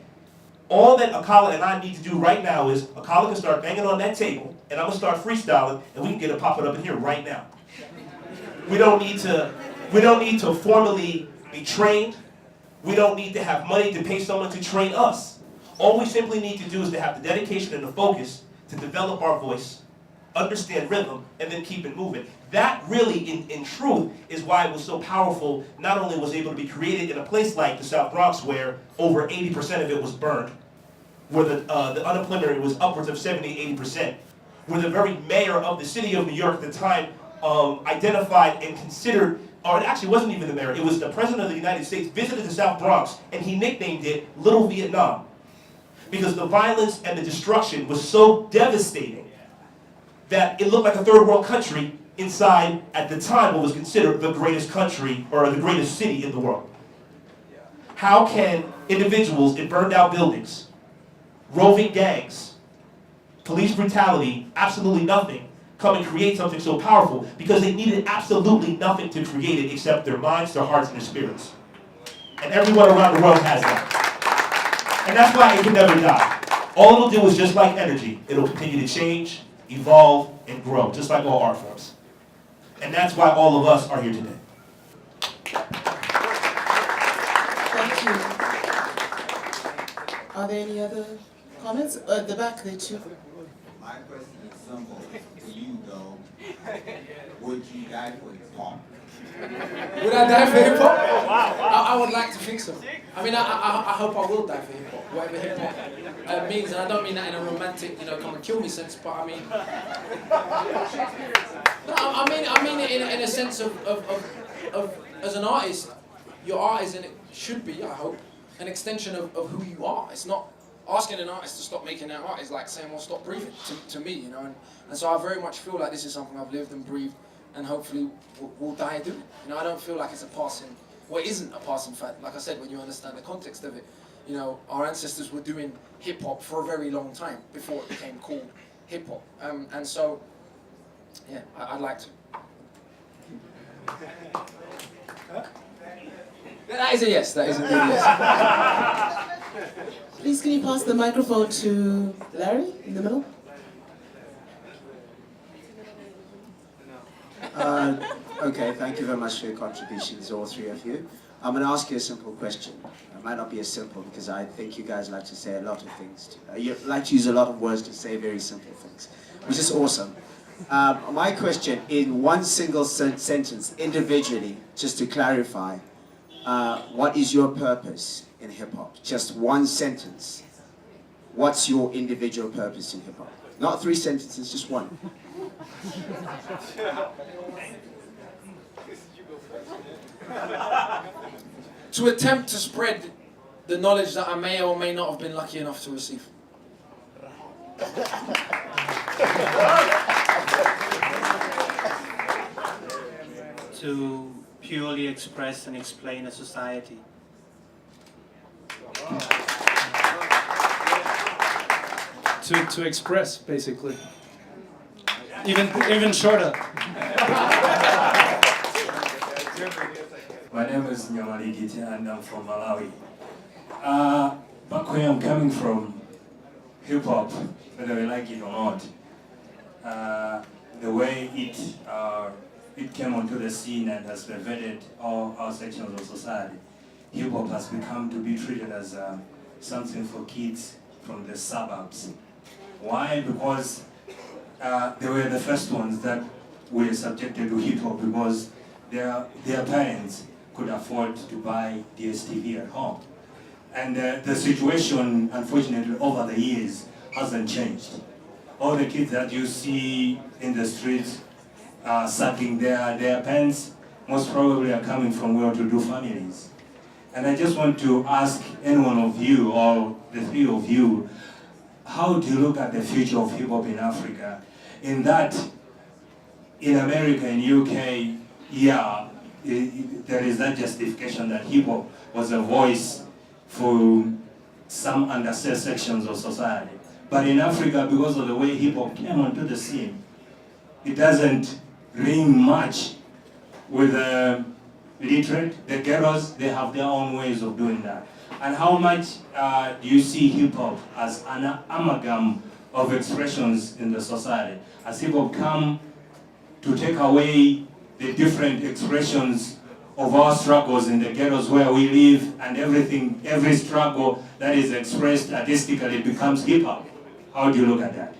All that Akala and I need to do right now is Akala can start banging on that table and I'm gonna start freestyling and we can get it popping up in here right now. We don't need to formally be trained. We don't need to have money to pay someone to train us. All we simply need to do is to have the dedication and the focus to develop our voice, understand rhythm, and then keep it moving. That really, in truth, is why it was so powerful. Not only was able to be created in a place like the South Bronx, where over 80% of it was burned, where the unemployment rate was upwards of 70, 80%, where the very mayor of the city of New York at the time identified and considered, or it actually wasn't even the mayor, it was the president of the United States visited the South Bronx, and he nicknamed it Little Vietnam, because the violence and the destruction was so devastating that it looked like a third world country inside, at the time, what was considered the greatest country, or the greatest city in the world. How can individuals in burned out buildings, roving gangs, police brutality, absolutely nothing, come and create something so powerful? Because they needed absolutely nothing to create it except their minds, their hearts, and their spirits. And everyone around the world has that. And that's why it can never die. All it'll do is just like energy. It'll continue to change, evolve, and grow, just like all art forms. And that's why all of us are here today. Thank you. Are there any other comments? At the back there too. My question is simple. To you though, would you die for hip hop? Would I die for hip hop? I would like to think so. I mean, I hope I will die for hip hop. Whatever hip hop means, and I don't mean that in a romantic, come and kill me sense, but I mean, no, I mean it in a sense of as an artist, your art should be, I hope, an extension of who you are. It's not asking an artist to stop making their art is like saying, well, stop breathing to me, and so I very much feel like this is something I've lived and breathed, and hopefully will die doing. I don't feel like it's a passing, well, it isn't a passing fact. Like I said, when you understand the context of it, our ancestors were doing hip hop for a very long time before it became called hip hop, and so, yeah, I'd like to. That is a yes. That is a big yes. Please, can you pass the microphone to Larry in the middle? Okay, thank you very much for your contributions, all three of you. I'm going to ask you a simple question. It might not be as simple because I think you guys like to say a lot of things. You like to use a lot of words to say very simple things, which is awesome. My question, in one single sentence, individually, just to clarify, what is your purpose in hip-hop? Just one sentence. What's your individual purpose in hip-hop? Not three sentences, just one. To attempt to spread the knowledge that I may or may not have been lucky enough to receive. To purely express and explain a society. To express, basically. Even shorter. My name is Nyamali Giti and I'm from Malawi. Back where I'm coming from, hip-hop, whether we like it or not, the way it came onto the scene and has pervaded all our sections of society, hip-hop has become to be treated as something for kids from the suburbs. Why? Because they were the first ones that were subjected to hip-hop because their parents could afford to buy DSTV at home. And the situation, unfortunately, over the years hasn't changed. All the kids that you see in the streets sucking their pants most probably are coming from well-to-do families. And I just want to ask any one of you, or the three of you, how do you look at the future of hip-hop in Africa? In that, in America, in UK, yeah, there is that justification that hip-hop was a voice for some underserved sections of society. But in Africa, because of the way hip-hop came onto the scene, it doesn't ring much with the literate. The ghettos, they have their own ways of doing that. And how much do you see hip-hop as an amalgam of expressions in the society? Has hip-hop come to take away the different expressions of our struggles in the ghettos where we live, and everything, every struggle that is expressed artistically becomes hip-hop? How do you look at that?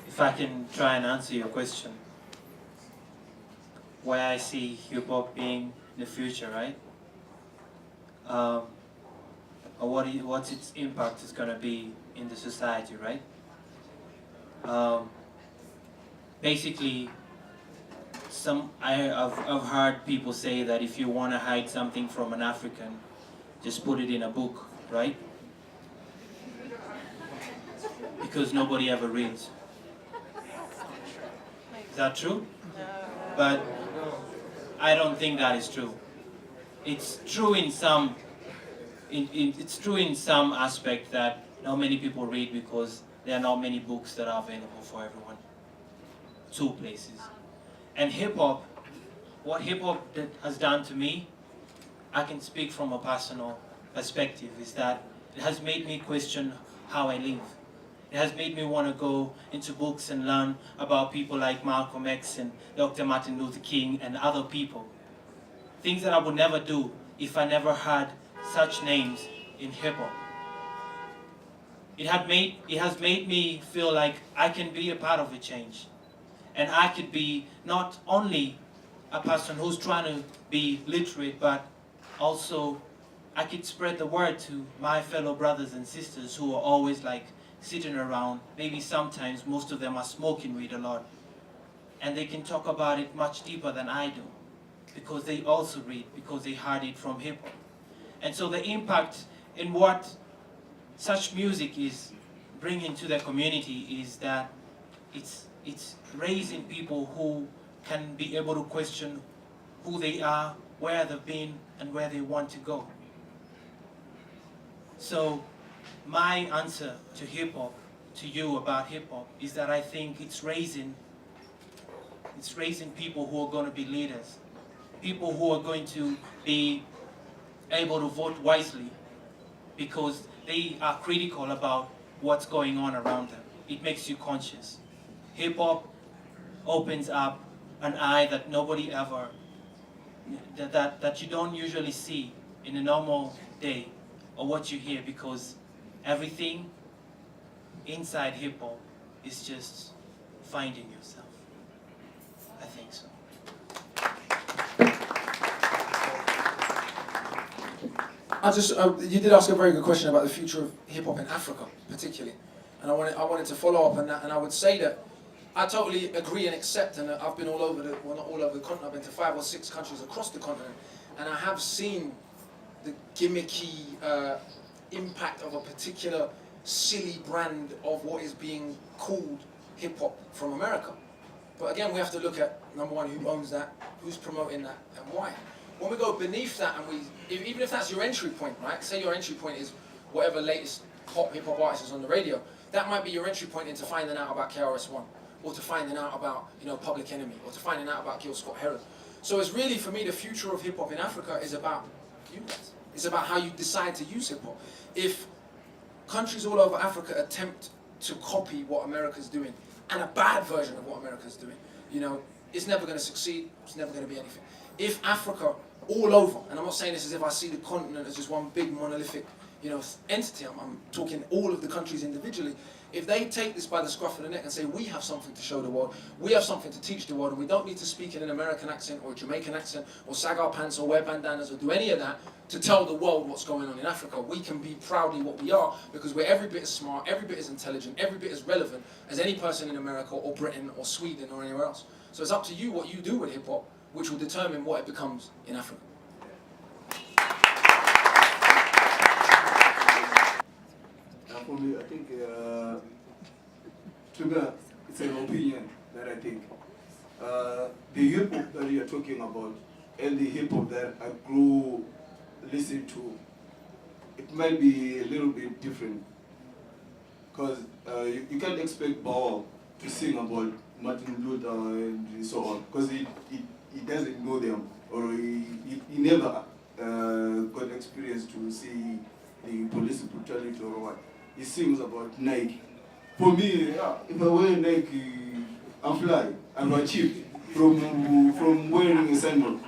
If I can try and answer your question, where I see hip-hop being in the future, right? Or what its impact is going to be in the society, right? Basically, I've heard people say that if you want to hide something from an African, just put it in a book, right? Because nobody ever reads. Is that true? No. But I don't think that is true. It's true in some. It's true in some aspect that not many people read because there are not many books that are available for everyone. Two places. And hip-hop, what hip-hop has done to me, I can speak from a personal perspective, is that it has made me question how I live. It has made me want to go into books and learn about people like Malcolm X and Dr. Martin Luther King and other people. Things that I would never do if I never had such names in hip-hop. It has made me feel like I can be a part of a change. And I could be not only a person who's trying to be literate, but also I could spread the word to my fellow brothers and sisters who are always like sitting around. Maybe sometimes most of them are smoking weed a lot. And they can talk about it much deeper than I do, because they also read, because they heard it from hip hop. And so the impact in what such music is bringing to the community is that it's raising people who can be able to question who they are, where they've been, and where they want to go. So my answer to hip hop, to you about hip hop, is that I think it's raising people who are going to be leaders, people who are going to be able to vote wisely because they are critical about what's going on around them. It makes you conscious. Hip hop opens up an eye that nobody ever, that you don't usually see in a normal day or what you hear, because everything inside hip hop is just finding yourself. I think so. You did ask a very good question about the future of hip hop in Africa, particularly, and I wanted to follow up on that, and I would say that I totally agree and accept, and I've been all over not all over the continent. I've been to 5 or 6 countries across the continent, and I have seen the gimmicky impact of a particular silly brand of what is being called hip hop from America. But again, we have to look at, number one, who owns that, who's promoting that, and why. When we go beneath that, and even if that's your entry point, right? Say your entry point is whatever latest pop hip hop artist is on the radio. That might be your entry point into finding out about KRS-One, or to finding out about, Public Enemy, or to finding out about Gil Scott-Heron. So it's really, for me, the future of hip hop in Africa is about you guys. It's about how you decide to use hip hop. If countries all over Africa attempt to copy what America's doing, and a bad version of what America's doing, it's never going to succeed. It's never going to be anything. If Africa all over, and I'm not saying this as if I see the continent as just one big monolithic, entity. I'm talking all of the countries individually. If they take this by the scruff of the neck and say, we have something to show the world, we have something to teach the world, and we don't need to speak in an American accent or a Jamaican accent or sag our pants or wear bandanas or do any of that to tell the world what's going on in Africa. We can be proudly what we are because we're every bit as smart, every bit as intelligent, every bit as relevant as any person in America or Britain or Sweden or anywhere else. So it's up to you what you do with hip hop, which will determine what it becomes in Africa. For me, I think it's an opinion that I think the hip hop that you're talking about and the hip hop that I grew listening to, it might be a little bit different, because you can't expect Bauer to sing about Martin Luther and so on, because he doesn't know them, or he never got experience to see the police brutality or what. He sings about Nike. For me, if I wear Nike, I'm fly. I'm not cheap from wearing a sandal.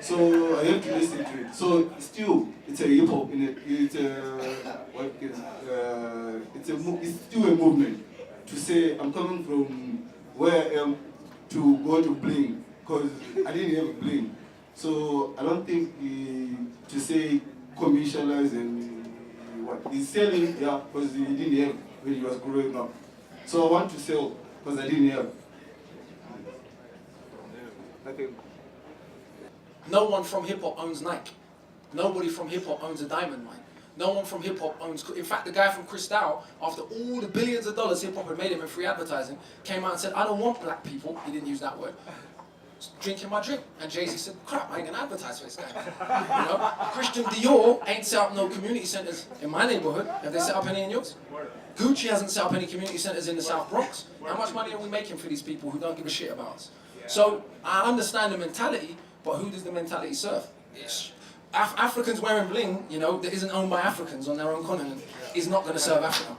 So I have to listen to it. So still, it's a hip hop in it. It's still a movement to say I'm coming from where I am to go to bling, because I didn't have a bling. So I don't think to say commercialize and what he's selling, yeah, because he didn't have when he was growing up. So I want to sell because I didn't have. Okay. No one from hip hop owns Nike. Nobody from hip hop owns a diamond mine. No one from hip hop owns. In fact, the guy from Cristal, after all the billions of dollars hip hop had made him in free advertising, came out and said, "I don't want black people." He didn't use that word. Drinking my drink. And Jay-Z said, "Crap, I ain't gonna advertise for this guy." Christian Dior ain't set up no community centers in my neighborhood. Have they set up any in yours? Gucci hasn't set up any community centers in the South Bronx. How much money are we making for these people who don't give a shit about us? So I understand the mentality, but who does the mentality serve? Africans wearing bling, that isn't owned by Africans on their own continent, is not going to serve Africa.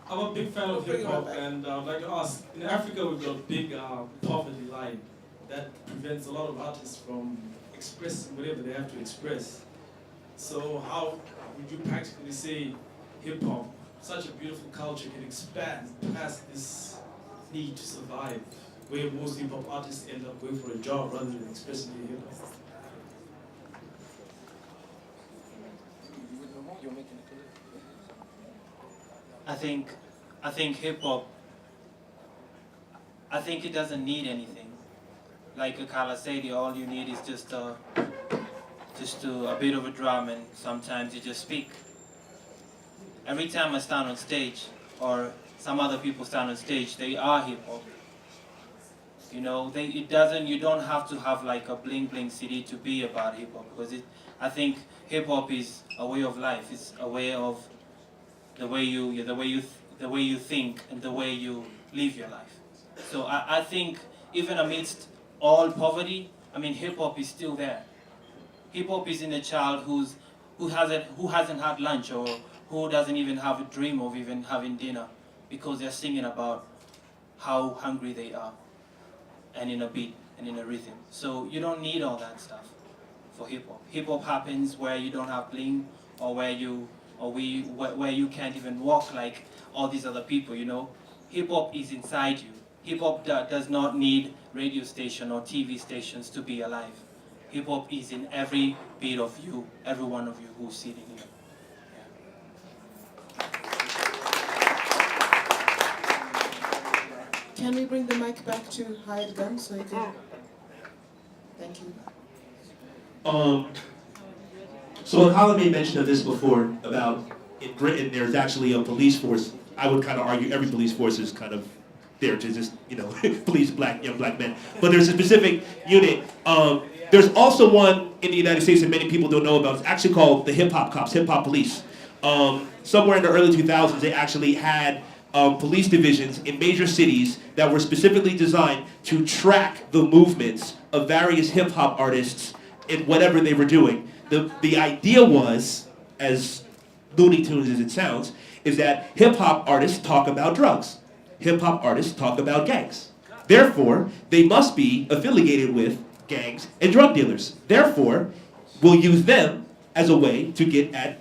I'm a big fan of hip hop, and I'd like to ask, in Africa we've got a big poverty line that prevents a lot of artists from expressing whatever they have to express. So how would you practically say hip hop, such a beautiful culture, can expand past this need to survive, where most hip hop artists end up going for a job rather than expressing their hip hop. I think hip hop. I think it doesn't need anything. Like Akala said, all you need is just a bit of a drum, and sometimes you just speak. Every time I stand on stage, or some other people stand on stage, they are hip hop. You know, you don't have to have like a bling bling CD to be about hip hop, because I think hip hop is a way of life. It's a way of the way you think and the way you live your life. So I think even amidst all poverty, I mean, hip hop is still there. Hip hop is in a child who hasn't had lunch, or who doesn't even have a dream of even having dinner, because they're singing about how hungry they are, and in a beat and in a rhythm. So you don't need all that stuff for hip hop. Hip hop happens where you don't have bling, or where you can't even walk like all these other people. You know, hip hop is inside you. Hip hop does not need radio station or TV stations to be alive. Hip hop is in every bit of you, every one of you who's sitting here. Can we bring the mic back to Hired Gun so you can... Thank you. So Akala made mention of this before, about in Britain there's actually a police force. I would kind of argue every police force is kind of there to just, you know, police young black men. But there's a specific unit. There's also one in the United States that many people don't know about. It's actually called the hip hop cops, hip hop police. Somewhere in the early 2000s, they actually had police divisions in major cities that were specifically designed to track the movements of various hip hop artists in whatever they were doing. The idea was, as Looney Tunes as it sounds, is that hip hop artists talk about drugs. Hip hop artists talk about gangs. Therefore, they must be affiliated with gangs and drug dealers. Therefore, we'll use them as a way to get at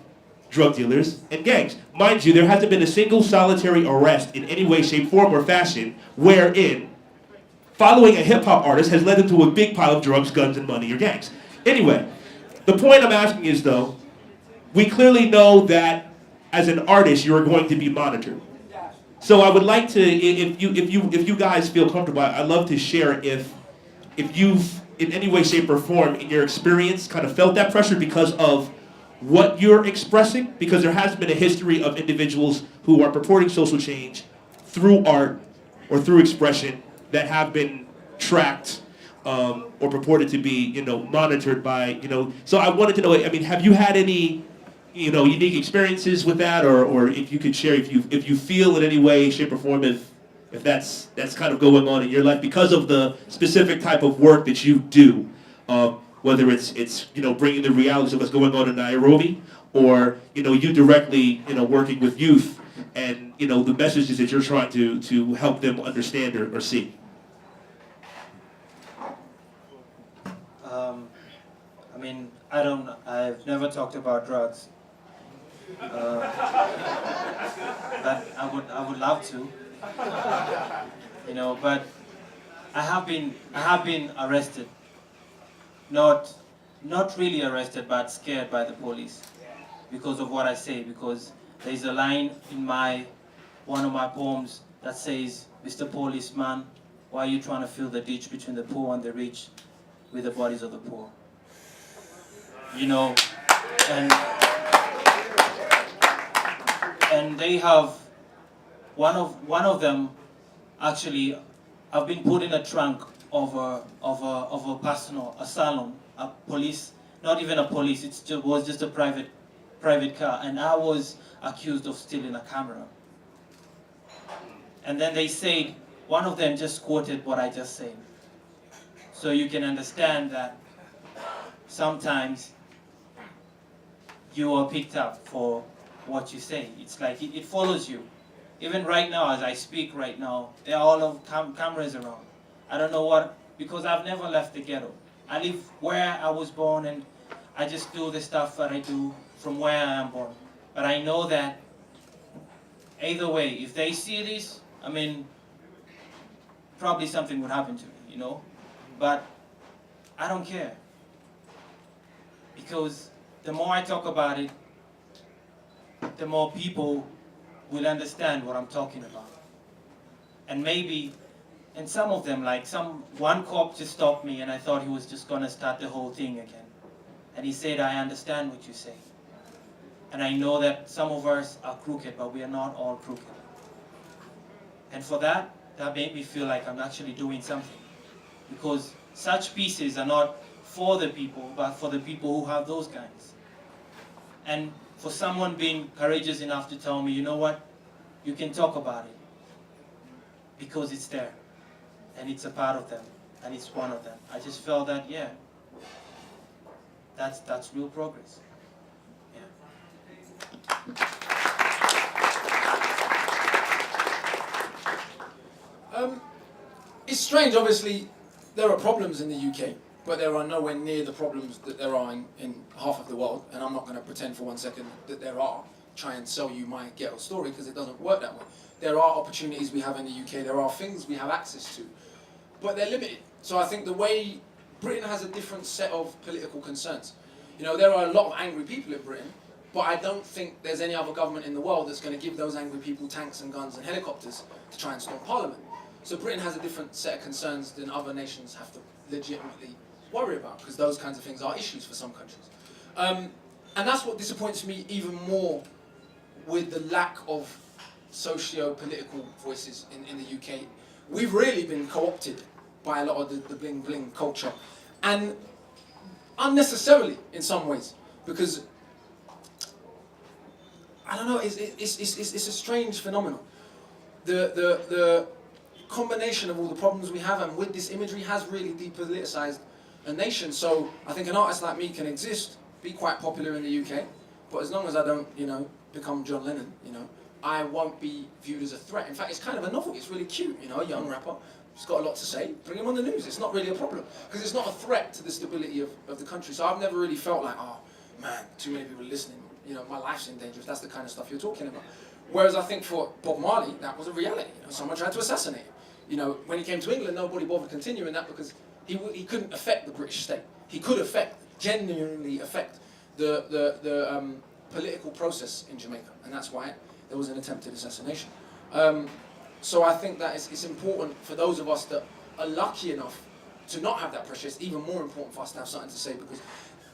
drug dealers and gangs. Mind you, there hasn't been a single solitary arrest in any way, shape, form, or fashion wherein following a hip-hop artist has led them to a big pile of drugs, guns, and money, or gangs. Anyway, the point I'm asking is, though, we clearly know that as an artist, you are going to be monitored. So I would like to, if you guys feel comfortable, I'd love to share if you've in any way, shape, or form in your experience kind of felt that pressure because of what you're expressing, because there has been a history of individuals who are purporting social change through art or through expression that have been tracked or purported to be, you know, monitored by, you know. So I wanted to know, I mean, have you had any, you know, unique experiences with that, or if you could share, if you feel in any way, shape, or form, if that's kind of going on in your life because of the specific type of work that you do, whether it's you know, bringing the realities of what's going on in Nairobi, or, you know, you directly, you know, working with youth and, you know, the messages that you're trying to help them understand or see. I mean, I've never talked about drugs, but I would love to, you know. But I have been arrested, not really arrested, but scared by the police because of what I say. Because there's a line in one of my poems that says, "Mr. Policeman, why are you trying to fill the ditch between the poor and the rich with the bodies of the poor?" You know, and they have one of them actually have been put in a trunk of a personal asylum, a police, not even a police, it was just a private car, and I was accused of stealing a camera. And then they said, one of them just quoted what I just said. So you can understand that sometimes you are picked up for what you say. It's like it follows you. Even right now, as I speak right now, there are all of cameras around. I don't know what, because I've never left the ghetto. I live where I was born, and I just do the stuff that I do from where I am born. But I know that either way, if they see this, I mean, probably something would happen to me, you know? But I don't care. Because the more I talk about it, the more people will understand what I'm talking about. And maybe, and some of them, like one cop just stopped me and I thought he was just gonna start the whole thing again. And he said, I understand what you say. And I know that some of us are crooked, but we are not all crooked. And for that made me feel like I'm actually doing something. Because such pieces are not for the people, but for the people who have those kinds. And for someone being courageous enough to tell me, you know what, you can talk about it. Because it's there. And it's a part of them. And it's one of them. I just felt that, yeah, that's real progress. It's strange, obviously, there are problems in the UK, but there are nowhere near the problems that there are in half of the world, and I'm not going to pretend for 1 second that there are, try and sell you my ghetto story, because it doesn't work that way. There are opportunities we have in the UK, there are things we have access to, but they're limited. So I think the way Britain has a different set of political concerns. You know, there are a lot of angry people in Britain, but I don't think there's any other government in the world that's going to give those angry people tanks and guns and helicopters to try and storm Parliament. So Britain has a different set of concerns than other nations have to legitimately worry about, because those kinds of things are issues for some countries. And that's what disappoints me even more with the lack of socio-political voices in the UK. We've really been co-opted by a lot of the bling-bling culture, and unnecessarily in some ways, because I don't know, it's a strange phenomenon. The combination of all the problems we have and with this imagery has really depoliticized a nation. So I think an artist like me can exist, be quite popular in the UK, but as long as I don't, you know, become John Lennon, you know, I won't be viewed as a threat. In fact, it's kind of a novelty. It's really cute, you know, a young rapper. He's got a lot to say. Bring him on the news. It's not really a problem, because it's not a threat to the stability of the country. So I've never really felt like, oh man, too many people listening. You know, my life's in danger if that's the kind of stuff you're talking about. Whereas I think for Bob Marley, that was a reality. You know, someone tried to assassinate him. You know, when he came to England, nobody bothered continuing that because he couldn't affect the British state. He could genuinely affect the political process in Jamaica, and that's why there was an attempted assassination. So I think that it's important for those of us that are lucky enough to not have that pressure. It's even more important for us to have something to say, because,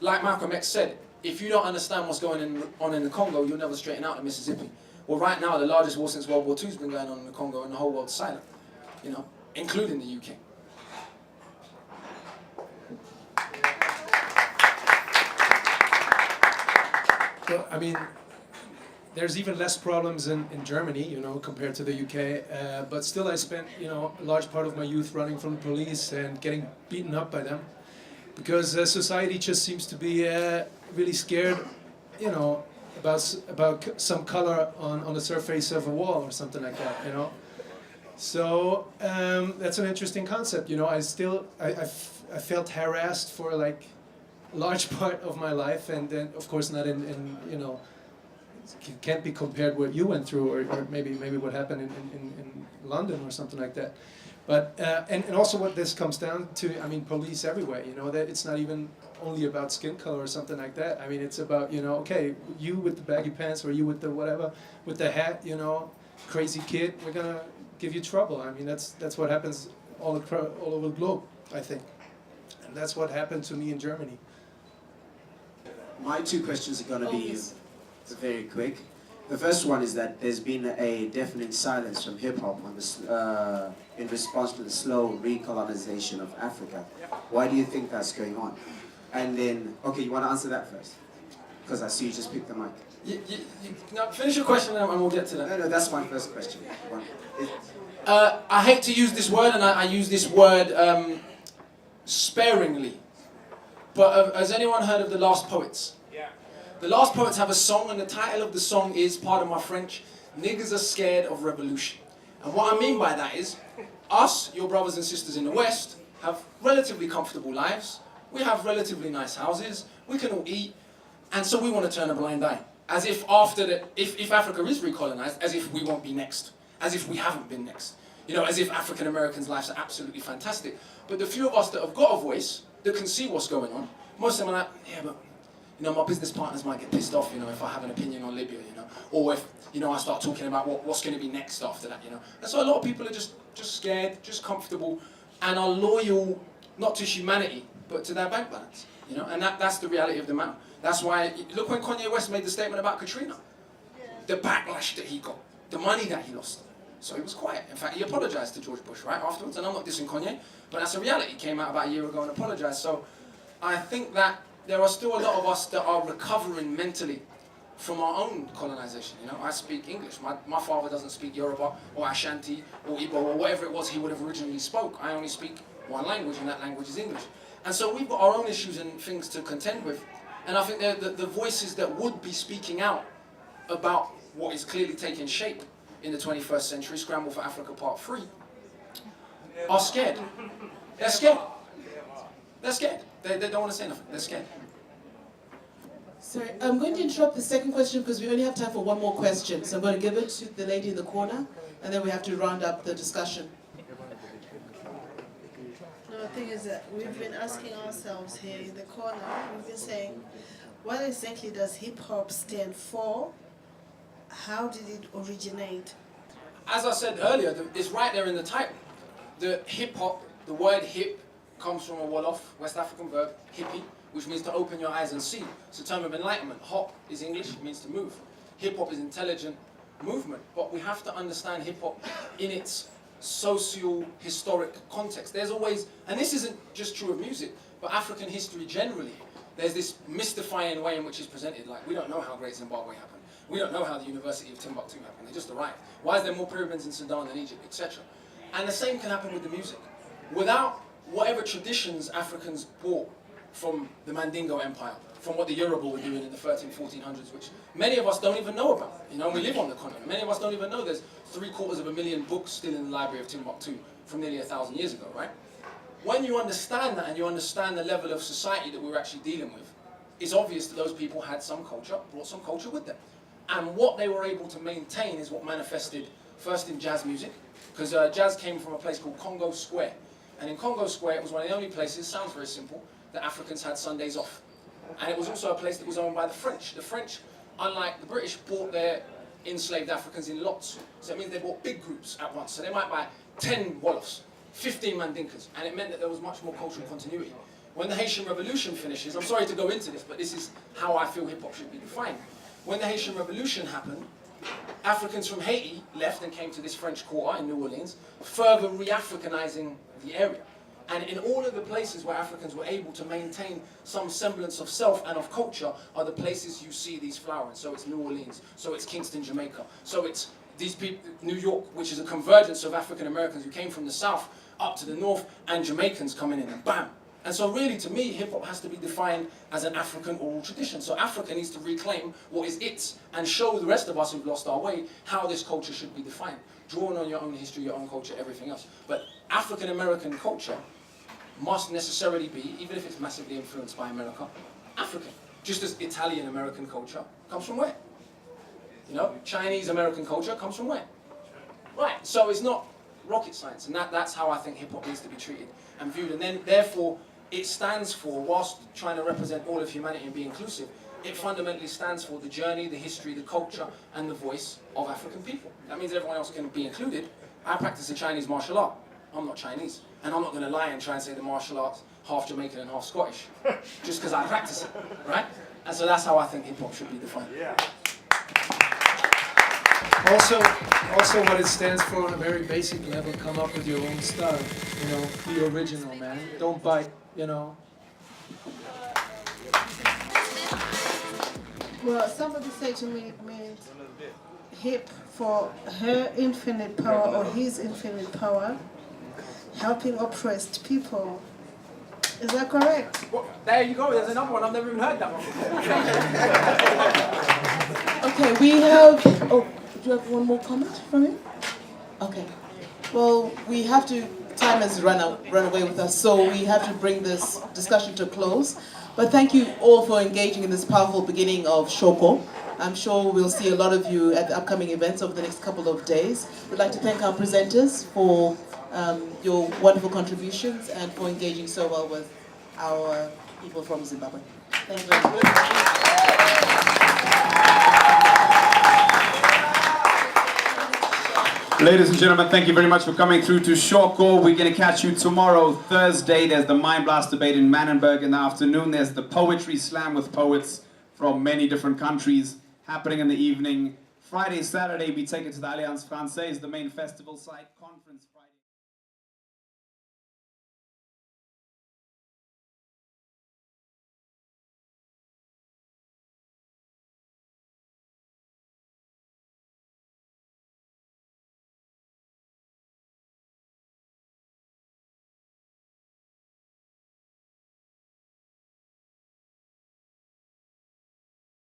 like Malcolm X said, if you don't understand what's going on in the Congo, you'll never straighten out in Mississippi. Well, right now, the largest war since World War II has been going on in the Congo, and the whole world's silent, you know, including the UK. Well, I mean, there's even less problems in Germany, you know, compared to the UK. But still, I spent, you know, a large part of my youth running from the police and getting beaten up by them, because society just seems to be really scared, you know, about some color on the surface of a wall or something like that, you know. So that's an interesting concept, you know. I felt harassed for like a large part of my life, and then of course not in you know, it can't be compared what you went through, or maybe what happened in London or something like that. But and also what this comes down to, I mean, police everywhere, you know, that it's not even only about skin color or something like that. I mean, it's about, you know, okay, you with the baggy pants, or you with the whatever, with the hat, you know, crazy kid, we're gonna give you trouble. I mean, that's what happens all over the globe, I think. And that's what happened to me in Germany. My two questions are going to be very quick. The first one is that there's been a deafening silence from hip-hop on this, in response to the slow recolonization of Africa. Why do you think that's going on? And then, okay, you want to answer that first? Because I see you just picked the mic. Now finish your question and we'll get to that. No, that's my first question. I hate to use this word, and I use this word sparingly. But has anyone heard of The Last Poets? Yeah. The Last Poets have a song, and the title of the song is, pardon my French, "Niggas are scared of revolution." And what I mean by that is, us, your brothers and sisters in the West, have relatively comfortable lives. We have relatively nice houses. We can all eat. And so we want to turn a blind eye. As if after if Africa is recolonized, as if we won't be next. As if we haven't been next. You know, as if African Americans' lives are absolutely fantastic. But the few of us that have got a voice, that can see what's going on, most of them are like, yeah, but, you know, my business partners might get pissed off, you know, if I have an opinion on Libya, you know, or if, you know, I start talking about what's going to be next after that, you know. And so a lot of people are just scared, just comfortable, and are loyal, not to humanity, but to their bank balance, you know, and that's the reality of the matter. That's why, look when Kanye West made the statement about Katrina, the backlash that he got, the money that he lost. So he was quiet. In fact, he apologized to George Bush, right, afterwards, and I'm not dissing Kanye, but that's a reality. He came out about a year ago and apologized. So I think that there are still a lot of us that are recovering mentally from our own colonization. You know, I speak English. My father doesn't speak Yoruba or Ashanti or Igbo or whatever it was he would have originally spoke. I only speak one language, and that language is English. And so we've got our own issues and things to contend with. And I think the voices that would be speaking out about what is clearly taking shape in the 21st century, Scramble for Africa Part 3, are scared. They're scared. They're scared. They don't want to say nothing. They're scared. Sorry, I'm going to interrupt the second question because we only have time for one more question. So I'm going to give it to the lady in the corner, and then we have to round up the discussion. No, the thing is that we've been asking ourselves here in the corner, we've been saying, what exactly does hip-hop stand for? How did it originate? As I said earlier, it's right there in the title. The hip-hop, the word hip, comes from a Wolof, West African verb, hippie, which means to open your eyes and see. It's a term of enlightenment. Hop is English, it means to move. Hip-hop is intelligent movement, but we have to understand hip-hop in its socio-historic context. There's always, and this isn't just true of music, but African history generally, there's this mystifying way in which it's presented, like we don't know how Great Zimbabwe happened. We don't know how the University of Timbuktu happened. They just arrived. Why is there more pyramids in Sudan than Egypt, etc.? And the same can happen with the music. Without whatever traditions Africans brought from the Mandingo Empire, from what the Yoruba were doing in the 1400s, which many of us don't even know about. You know, we live on the continent. Many of us don't even know there's 750,000 books still in the Library of Timbuktu from nearly 1,000 years ago, right? When you understand that and you understand the level of society that we're actually dealing with, it's obvious that those people had some culture, brought some culture with them. And what they were able to maintain is what manifested first in jazz music, because jazz came from a place called Congo Square. And in Congo Square, it was one of the only places, sounds very simple, that Africans had Sundays off. And it was also a place that was owned by the French. The French, unlike the British, bought their enslaved Africans in lots. So it means they bought big groups at once. So they might buy 10 Wolofs, 15 Mandinkas, and it meant that there was much more cultural continuity. When the Haitian Revolution finishes, I'm sorry to go into this, but this is how I feel hip-hop should be defined. When the Haitian Revolution happened, Africans from Haiti left and came to this French quarter in New Orleans, further re-Africanizing the area. And in all of the places where Africans were able to maintain some semblance of self and of culture are the places you see these flowering. So it's New Orleans, so it's Kingston, Jamaica, so it's these people, New York, which is a convergence of African Americans who came from the south up to the north, and Jamaicans coming in, and bam. And so really, to me, hip-hop has to be defined as an African oral tradition. So Africa needs to reclaim what is its and show the rest of us who've lost our way how this culture should be defined. Drawing on your own history, your own culture, everything else. But African American culture must necessarily be, even if it's massively influenced by America, African. Just as Italian American culture comes from where? You know, Chinese American culture comes from where? Right, so it's not rocket science, and that's how I think hip-hop needs to be treated and viewed. And then, therefore, it stands for, whilst trying to represent all of humanity and be inclusive, it fundamentally stands for the journey, the history, the culture, and the voice of African people. That means everyone else can be included. I practice a Chinese martial art. I'm not Chinese. And I'm not going to lie and try and say the martial art's half Jamaican and half Scottish, just because I practice it, right? And so that's how I think hip-hop should be defined. Yeah. Also what it stands for on a very basic level, come up with your own style. You know, be original, man. Don't bite, you know. Well, somebody said to me it meant hip for her infinite power or his infinite power, helping oppressed people. Is that correct? Well, there you go, there's another one, I've never even heard that one. Okay, we have, oh, do you have one more comment from him? Okay. Well, we have to, time has run away with us, so we have to bring this discussion to a close. But thank you all for engaging in this powerful beginning of Shoko. I'm sure we'll see a lot of you at the upcoming events over the next couple of days. We'd like to thank our presenters for your wonderful contributions and for engaging so well with our people from Zimbabwe. Thank you very much. Ladies and gentlemen, thank you very much for coming through to Shoko. We're going to catch you tomorrow, Thursday. There's the Mind Blast debate in Manenberg in the afternoon. There's the Poetry Slam with poets from many different countries happening in the evening. Friday, Saturday, we take it to the Alliance Française, the main festival site, conference Friday.